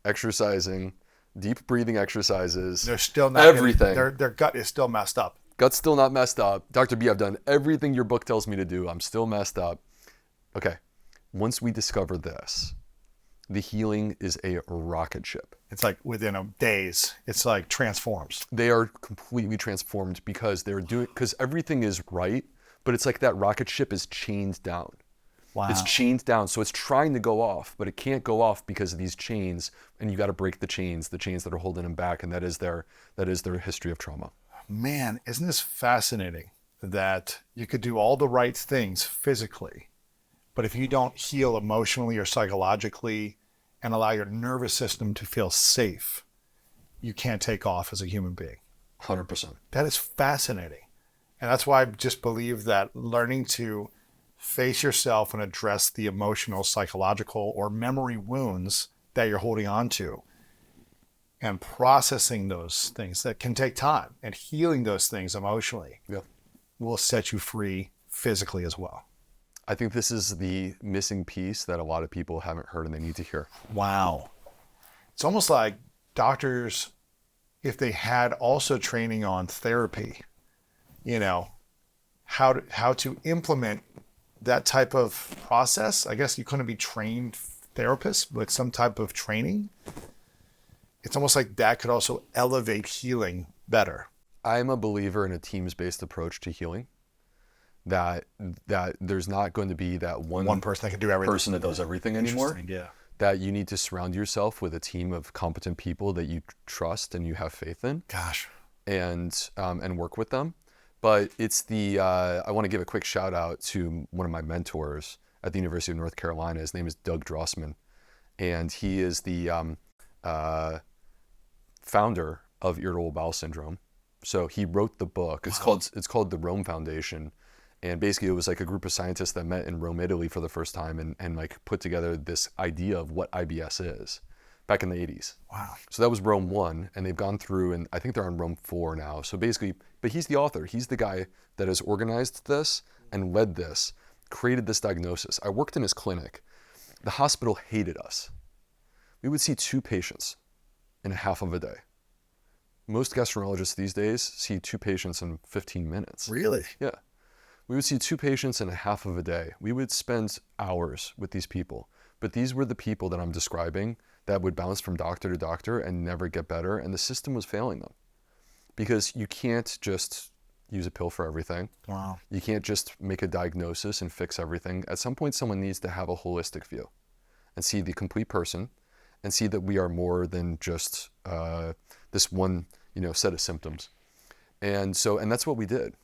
exercising, deep breathing exercises. They're still not everything. Their gut is still messed up. Gut's still not messed up. Dr. B, I've done everything your book tells me to do. I'm still messed up. Okay, once we discover this, the healing is a rocket ship. It's like within days, it's like transforms. They are completely transformed because because everything is right, but it's like that rocket ship is chained down. Wow. It's chained down, so it's trying to go off, but it can't go off because of these chains, and you got to break the chains that are holding them back, and that is their history of trauma. Man, isn't this fascinating that you could do all the right things physically, but if you don't heal emotionally or psychologically and allow your nervous system to feel safe, you can't take off as a human being. 100%. That is fascinating. And that's why I just believe that learning to face yourself and address the emotional, psychological, or memory wounds that you're holding on to and processing those things that can take time and healing those things emotionally will set you free physically as well. I think this is the missing piece that a lot of people haven't heard and they need to hear. Wow. It's almost like doctors, if they had also training on therapy, how to implement that type of process. I guess you couldn't be trained therapists with some type of training. It's almost like that could also elevate healing better. I'm a believer in a teams-based approach to healing. That there's not going to be that one person that can do everything. Person that does everything anymore. Yeah. That you need to surround yourself with a team of competent people that you trust and you have faith in. Gosh. And work with them. But it's I want to give a quick shout out to one of my mentors at the University of North Carolina. His name is Doug Drossman. And he is the founder of irritable bowel syndrome. So he wrote the book. It's called The Rome Foundation. And basically it was like a group of scientists that met in Rome, Italy for the first time and like put together this idea of what IBS is back in the 80s. Wow. So that was Rome 1, and they've gone through, and I think they're on Rome 4 now. So basically, but he's the author. He's the guy that has organized this and led this, created this diagnosis. I worked in his clinic. The hospital hated us. We would see 2 patients in a half of a day. Most gastroenterologists these days see 2 patients in 15 minutes. Really? Yeah. We would see 2 patients in a half of a day. We would spend hours with these people. But these were the people that I'm describing that would bounce from doctor to doctor and never get better. And the system was failing them. Because you can't just use a pill for everything. Wow. You can't just make a diagnosis and fix everything. At some point, someone needs to have a holistic view and see the complete person and see that we are more than just this one, set of symptoms. And that's what we did.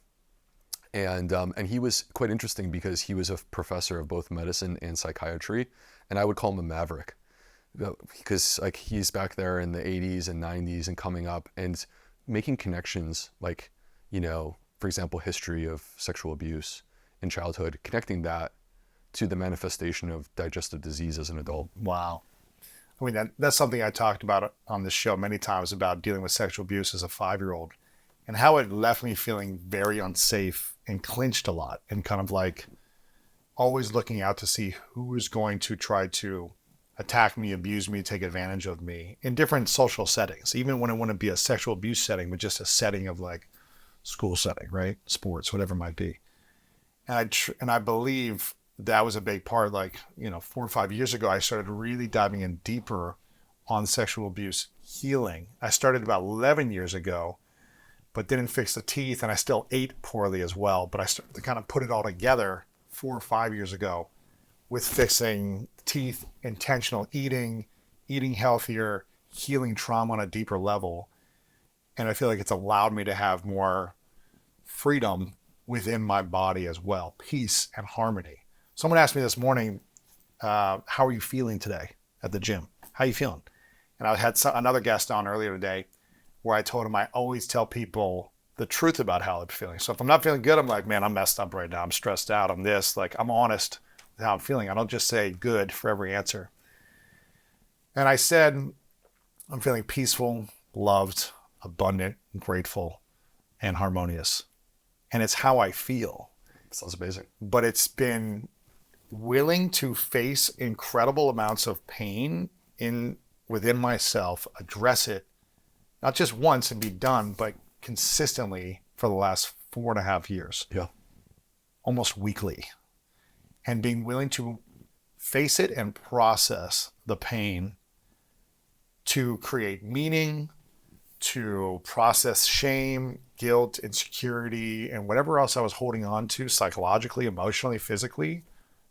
And he was quite interesting because he was a professor of both medicine and psychiatry, and I would call him a maverick because like he's back there in the 80s and 90s and coming up and making connections like, for example, history of sexual abuse in childhood, connecting that to the manifestation of digestive disease as an adult. Wow. I mean, that's something I talked about on this show many times about dealing with sexual abuse as a 5-year-old and how it left me feeling very unsafe and clinched a lot and kind of like always looking out to see who is going to try to attack me, abuse me, take advantage of me in different social settings, even when it wouldn't be a sexual abuse setting, but just a setting of like school setting, right? Sports, whatever it might be. And I believe that was a big part. Like, 4 or 5 years ago, I started really diving in deeper on sexual abuse healing. I started about 11 years ago, but didn't fix the teeth, and I still ate poorly as well. But I started to kind of put it all together 4 or 5 years ago with fixing teeth, intentional eating healthier, healing trauma on a deeper level. And I feel like it's allowed me to have more freedom within my body as well, peace and harmony. Someone asked me this morning, how are you feeling today at the gym? How are you feeling? And I had another guest on earlier today where I told him I always tell people the truth about how I'm feeling. So if I'm not feeling good, I'm like, man, I'm messed up right now. I'm stressed out. I'm this. Like, I'm honest with how I'm feeling. I don't just say good for every answer. And I said, I'm feeling peaceful, loved, abundant, grateful, and harmonious. And it's how I feel. Sounds amazing. But it's been willing to face incredible amounts of pain within myself, address it, not just once and be done, but consistently for the last 4.5 years. Yeah. Almost weekly. And being willing to face it and process the pain to create meaning, to process shame, guilt, insecurity, and whatever else I was holding on to psychologically, emotionally, physically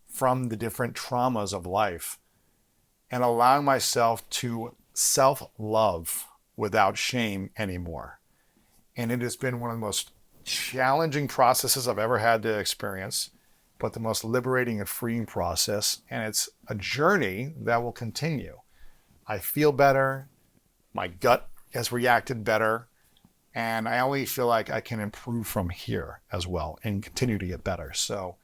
from the different traumas of life, and allowing myself to self-love without shame anymore. And it has been one of the most challenging processes I've ever had to experience, but the most liberating and freeing process. And it's a journey that will continue. I feel better. My gut has reacted better. And I only feel like I can improve from here as well and continue to get better. So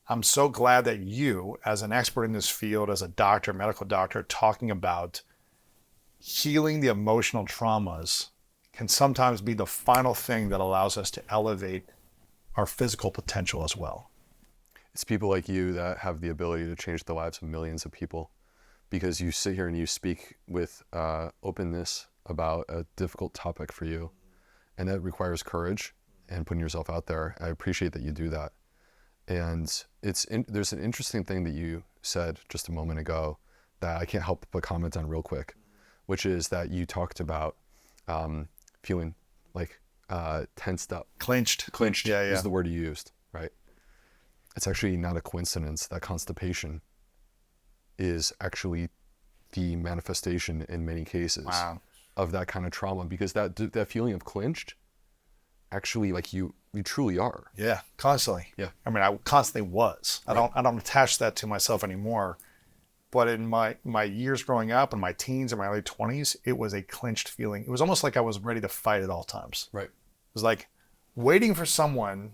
I'm so glad that you, as an expert in this field, as a doctor, medical doctor, talking about healing the emotional traumas can sometimes be the final thing that allows us to elevate our physical potential as well. It's people like you that have the ability to change the lives of millions of people, because you sit here and you speak with openness about a difficult topic for you, and that requires courage and putting yourself out there. I appreciate that you do that. And there's an interesting thing that you said just a moment ago that I can't help but comment on real quick, which is that you talked about feeling like tensed up. Clinched. Yeah. Is the word you used, right? It's actually not a coincidence that constipation is actually the manifestation in many cases of that kind of trauma, because that feeling of clinched, actually, like you truly are. Yeah, constantly. Yeah. I mean, I constantly was. Right. I don't attach that to myself anymore. But in my years growing up, in my teens and my early 20s, it was a clenched feeling. It was almost like I was ready to fight at all times. Right. It was like waiting for someone,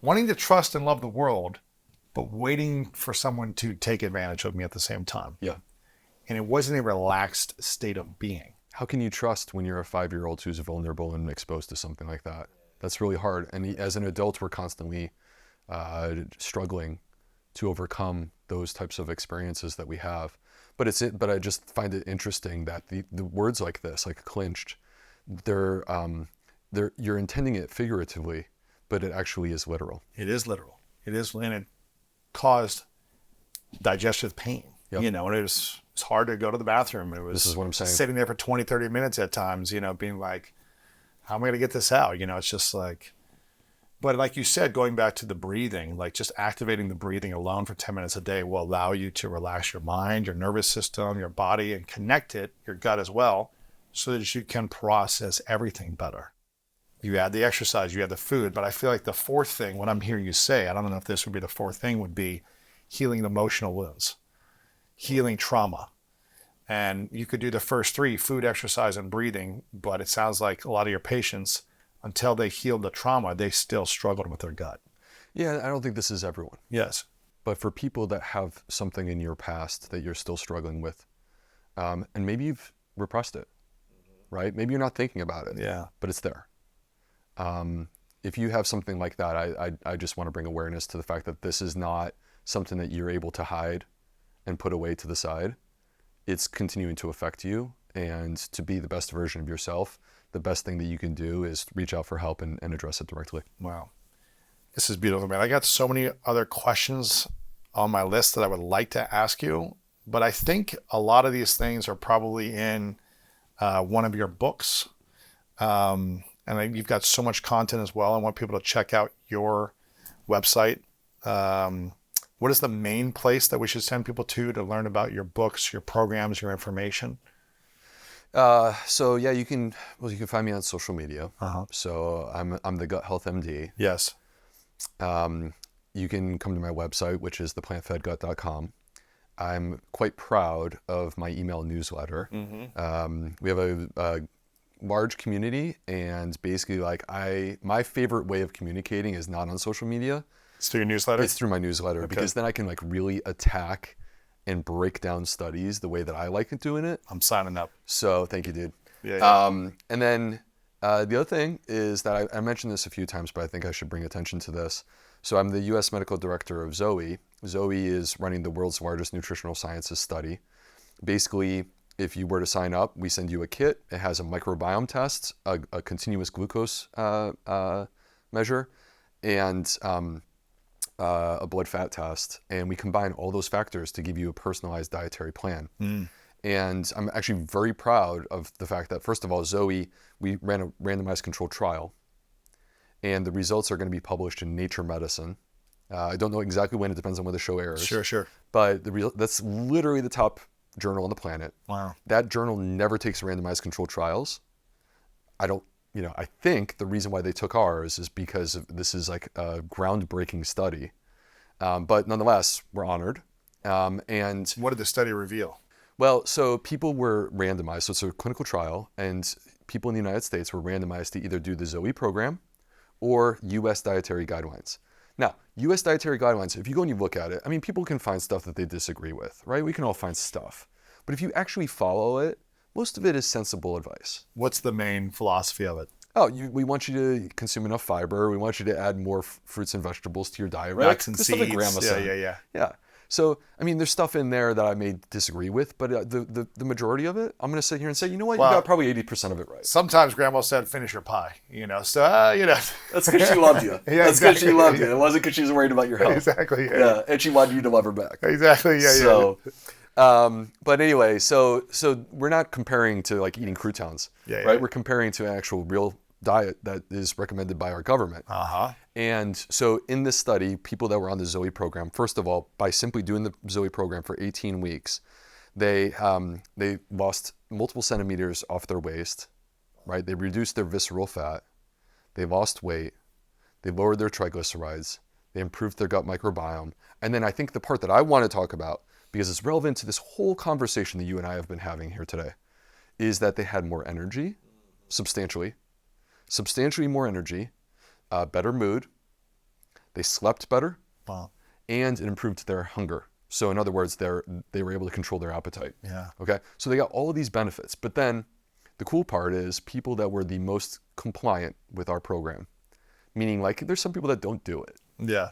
wanting to trust and love the world, but waiting for someone to take advantage of me at the same time. Yeah. And it wasn't a relaxed state of being. How can you trust when you're a 5-year-old who's vulnerable and exposed to something like that? That's really hard. And as an adult, we're constantly struggling to overcome those types of experiences that we have. But I just find it interesting that the words like this, like clinched, you're intending it figuratively, but it actually is literal. It is literal. It is, and it caused digestive pain. Yep. You know, and it's hard to go to the bathroom. It was This is what I'm saying. Sitting there for 20, 30 minutes at times, you know, being like, how am I going to get this out? You know, it's just like, but like you said, going back to the breathing, like just activating the breathing alone for 10 minutes a day will allow you to relax your mind, your nervous system, your body, and connect it, your gut as well, so that you can process everything better. You add the exercise, you add the food, but I feel like the fourth thing, what I'm hearing you say, I don't know if this would be the fourth thing, would be healing emotional wounds, healing trauma. And you could do the first three, food, exercise, and breathing, but it sounds like a lot of your patients, until they healed the trauma, they still struggled with their gut. Yeah, I don't think this is everyone. Yes. But for people that have something in your past that you're still struggling with, and maybe you've repressed it, right? Maybe you're not thinking about it, Yeah. but it's there. If you have something like that, I just want to bring awareness to the fact that this is not something that you're able to hide and put away to the side. It's continuing to affect you, and to be the best version of yourself, the best thing that you can do is reach out for help and address it directly. Wow. This is beautiful, man. I got so many other questions on my list that I would like to ask you, but I think a lot of these things are probably in one of your books. And you've got so much content as well. I want people to check out your website. What is the main place that we should send people to learn about your books, your programs, your information? So yeah, you can find me on social media. Uh-huh. So I'm the Gut Health MD. Yes. You can come to my website, which is theplantfedgut.com. I'm quite proud of my email newsletter. Mm-hmm. We have a large community, and basically like my favorite way of communicating is not on social media. It's through your newsletter? It's through my newsletter, because then I can like really attack and break down studies the way that I like doing it. I'm signing up. So thank you, dude. Yeah. And then the other thing is that I mentioned this a few times, but I think I should bring attention to this. So I'm the U.S. medical director of Zoe. Zoe is running the world's largest nutritional sciences study. Basically, if you were to sign up, we send you a kit. It has a microbiome test, a continuous glucose measure, and a blood fat test. And we combine all those factors to give you a personalized dietary plan. And I'm actually very proud of the fact that, first of all, Zoe, we ran a randomized controlled trial, and the results are going to be published in Nature Medicine. I don't know exactly when, it depends on when the show airs. Sure. But that's literally the top journal on the planet. Wow. That journal never takes randomized controlled trials. I think the reason why they took ours is because this is like a groundbreaking study. But nonetheless, we're honored. And what did the study reveal? Well, so people were randomized. So it's a clinical trial, and people in the United States were randomized to either do the Zoe program or U.S. dietary guidelines. Now, U.S. dietary guidelines, if you go and you look at it, I mean, people can find stuff that they disagree with, right? We can all find stuff. But if you actually follow it, most of it is sensible advice. What's the main philosophy of it? Oh, we want you to consume enough fiber. We want you to add more fruits and vegetables to your diet, right? Nuts and seeds. Stuff like grandma said. Yeah. So, I mean, there's stuff in there that I may disagree with, but the majority of it, I'm going to sit here and say, you know what, you got probably 80% of it right. Sometimes grandma said, finish your pie, so, That's because she loved you. That's because she loved you. It wasn't because she was worried about your health. Exactly. Yeah. And she wanted you to love her back. Exactly. So, but anyway, so we're not comparing to like eating croutons, right? We're comparing to an actual real diet that is recommended by our government. And so in this study, people that were on the Zoe program, first of all, by simply doing the Zoe program for 18 weeks, they lost multiple centimeters off their waist, right? They reduced their visceral fat, they lost weight, they lowered their triglycerides, they improved their gut microbiome. And then I think the part that I want to talk about, because it's relevant to this whole conversation that you and I have been having here today, is that they had more energy, substantially more energy, better mood, they slept better, and it improved their hunger. So in other words, they were able to control their appetite. Okay, so they got all of these benefits. But then the cool part is people that were the most compliant with our program, meaning like there's some people that don't do it.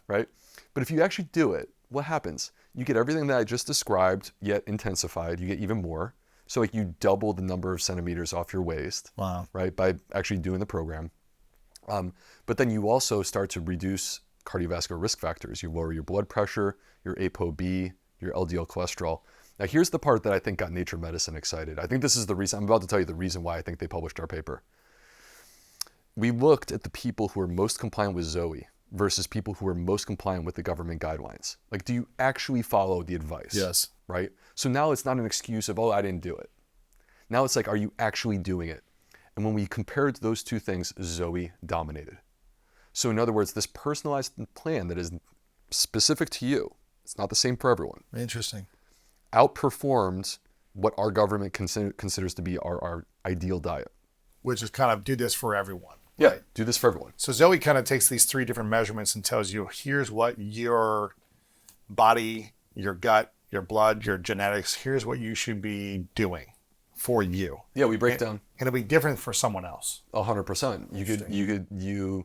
Right? But if you actually do it, what happens? You get everything that I just described, yet intensified. You get even more. So like you double the number of centimeters off your waist, right, by actually doing the program. But then you also start to reduce cardiovascular risk factors. You lower your blood pressure, your ApoB, your LDL cholesterol. Now here's the part that I think got Nature Medicine excited. I think this is the reason, I'm about to tell you the reason why I think they published our paper. We looked at the people who are most compliant with Zoe versus people who are most compliant with the government guidelines. Like, do you actually follow the advice? Yes. Right? So now it's not an excuse of, oh, I didn't do it. Now it's like, are you actually doing it? And when we compared those two things, Zoe dominated. So in other words, this personalized plan that is specific to you, it's not the same for everyone, Interesting. outperformed what our government considers to be our ideal diet. Which is kind of do this for everyone. Yeah, do this for everyone. So Zoe kind of takes these three different measurements and tells you, here's what your body, your gut, your blood, your genetics, here's what you should be doing for you. Yeah, we break down. And it'll be different for someone else. 100%. You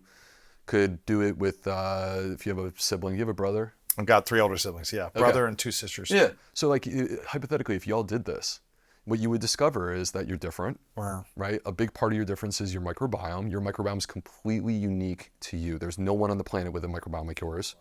could do it with if you have a sibling. You have a brother? I've got 3 older siblings. Yeah, brother and 2 sisters. Yeah. So like hypothetically, if y'all did this, what you would discover is that you're different. Wow. Right? A big part of your difference is your microbiome. Your microbiome is completely unique to you. There's no one on the planet with a microbiome like yours.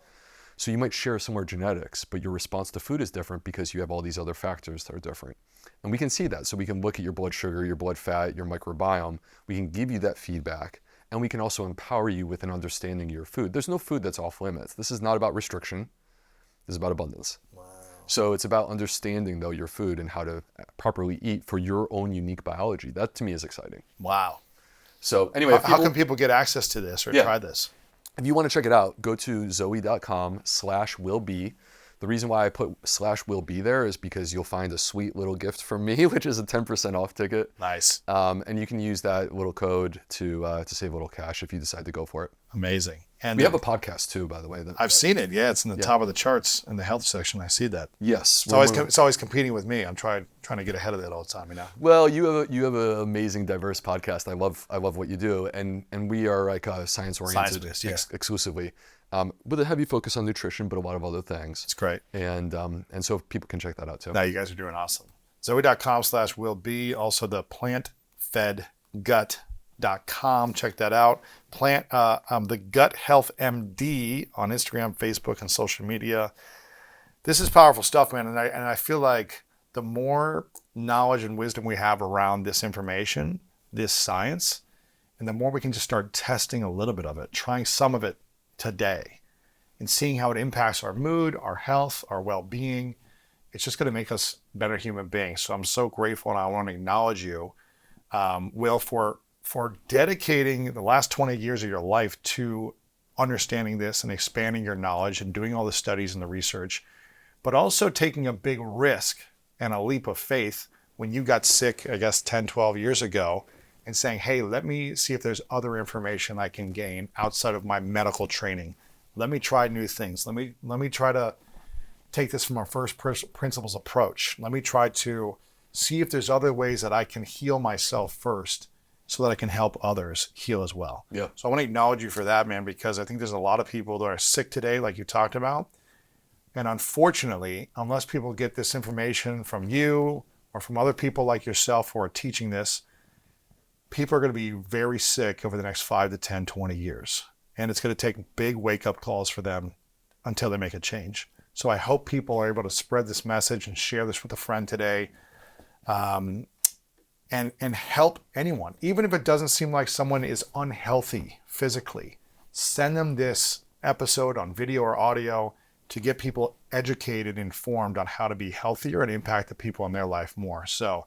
So you might share similar genetics, but your response to food is different because you have all these other factors that are different. And we can see that. So we can look at your blood sugar, your blood fat, your microbiome. We can give you that feedback. And we can also empower you with an understanding of your food. There's no food that's off limits. This is not about restriction. This is about abundance. Wow. So it's about understanding, though, your food and how to properly eat for your own unique biology. That, to me, is exciting. Wow. So anyway, how can people get access to this or try this? If you want to check it out, go to zoe.com/willbe The reason why I put /will be there is because you'll find a sweet little gift from me, which is a 10% off ticket. Nice. And you can use that little code to save a little cash if you decide to go for it. Amazing. And we have a podcast too, by the way. I've seen it. Yeah, it's in the top of the charts in the health section. I see that. Yes. It's always competing with me. I'm trying to get ahead of it all the time, you know. Well, you have an amazing, diverse podcast. I love what you do, and we are like science oriented exclusively, with a heavy focus on nutrition, but a lot of other things. It's great. And so people can check that out too. No, you guys are doing awesome. Zoe.com/willbe. Also the plantfedgut.com. Check that out. The Gut Health MD on Instagram, Facebook, and social media. This is powerful stuff, man. And I feel like the more knowledge and wisdom we have around this information, this science, and the more we can just start testing a little bit of it, trying some of it today, and seeing how it impacts our mood, our health, our well-being, it's just going to make us better human beings. So I'm so grateful, and I want to acknowledge you, Will, for dedicating the last 20 years of your life to understanding this and expanding your knowledge and doing all the studies and the research, but also taking a big risk and a leap of faith when you got sick, I guess, 10, 12 years ago, and saying, hey, let me see if there's other information I can gain outside of my medical training. Let me try new things. Let me try to take this from a first principles approach. Let me try to see if there's other ways that I can heal myself first so that I can help others heal as well. Yeah. So I want to acknowledge you for that, man, because I think there's a lot of people that are sick today, like you talked about. And unfortunately, unless people get this information from you or from other people like yourself who are teaching this, people are going to be very sick over the next 5 to 10, 20 years. And it's going to take big wake-up calls for them until they make a change. So I hope people are able to spread this message and share this with a friend today, and help anyone. Even if it doesn't seem like someone is unhealthy physically, send them this episode on video or audio to get people educated, informed on how to be healthier and impact the people in their life more. So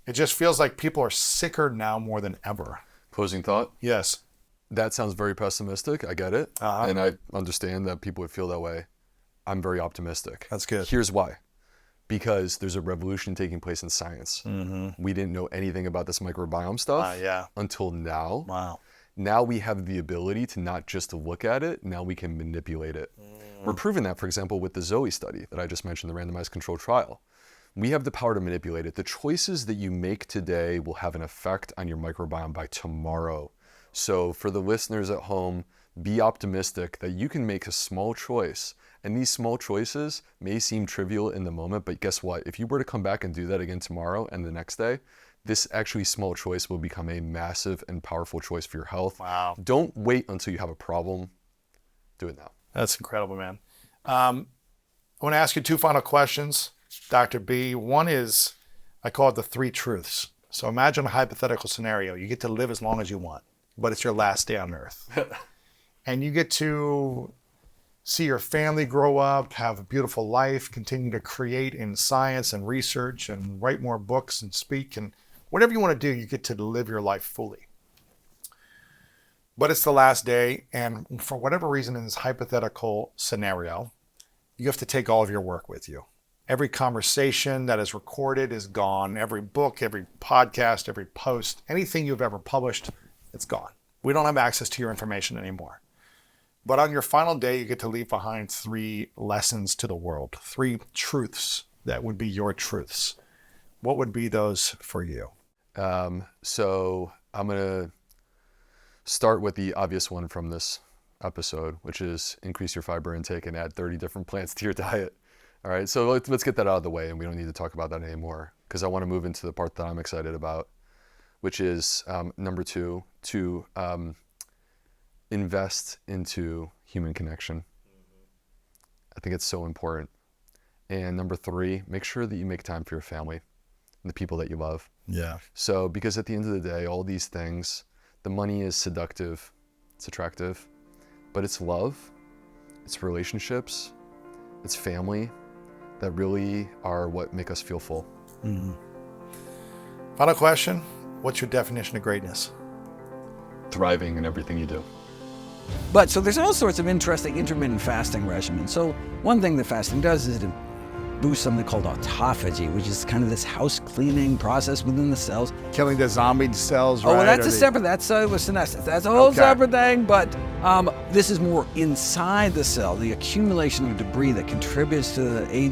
it just feels like people are sicker now more than ever. Closing thought? Yes. That sounds very pessimistic. I get it. And I understand that people would feel that way. I'm very optimistic. That's good. Here's why. Because there's a revolution taking place in science. Mm-hmm. We didn't know anything about this microbiome stuff until now. Wow. Now we have the ability to not just to look at it, now we can manipulate it. We're proving that, for example, with the Zoe study that I just mentioned, the randomized controlled trial. We have the power to manipulate it. The choices that you make today will have an effect on your microbiome by tomorrow. So for the listeners at home, be optimistic that you can make a small choice. And these small choices may seem trivial in the moment, but guess what? If you were to come back and do that again tomorrow and the next day, this actually small choice will become a massive and powerful choice for your health. Wow. Don't wait until you have a problem. Do it now. That's incredible, man. I want to ask you 2 final questions, Dr. B. One is, I call it the 3 truths. So imagine a hypothetical scenario. You get to live as long as you want, but it's your last day on earth. And you get to see your family grow up, have a beautiful life, continue to create in science and research and write more books and speak and whatever you want to do, you get to live your life fully. But it's the last day, and for whatever reason in this hypothetical scenario, you have to take all of your work with you. Every conversation that is recorded is gone. Every book, every podcast, every post, anything you've ever published, it's gone. We don't have access to your information anymore. But on your final day, you get to leave behind 3 lessons to the world, 3 truths that would be your truths. What would be those for you? So I'm going to start with the obvious one from this episode, which is increase your fiber intake and add 30 different plants to your diet. All right, so let's get that out of the way, and we don't need to talk about that anymore, because I want to move into the part that I'm excited about, which is number 2, to invest into human connection. I think it's so important. And number 3, make sure that you make time for your family and the people that you love. Yeah. So, because at the end of the day, all these things, the money is seductive, it's attractive, but it's love, it's relationships, it's family that really are what make us feel full. Mm-hmm. Final question. What's your definition of greatness? Thriving in everything you do. But so there's all sorts of interesting intermittent fasting regimens. So one thing that fasting does is it boosts something called autophagy, which is kind of this house cleaning process within the cells. Killing the zombie cells, right? Oh, well, that's a separate, that's senescence. That's a whole separate thing, but this is more inside the cell, the accumulation of debris that contributes to the aging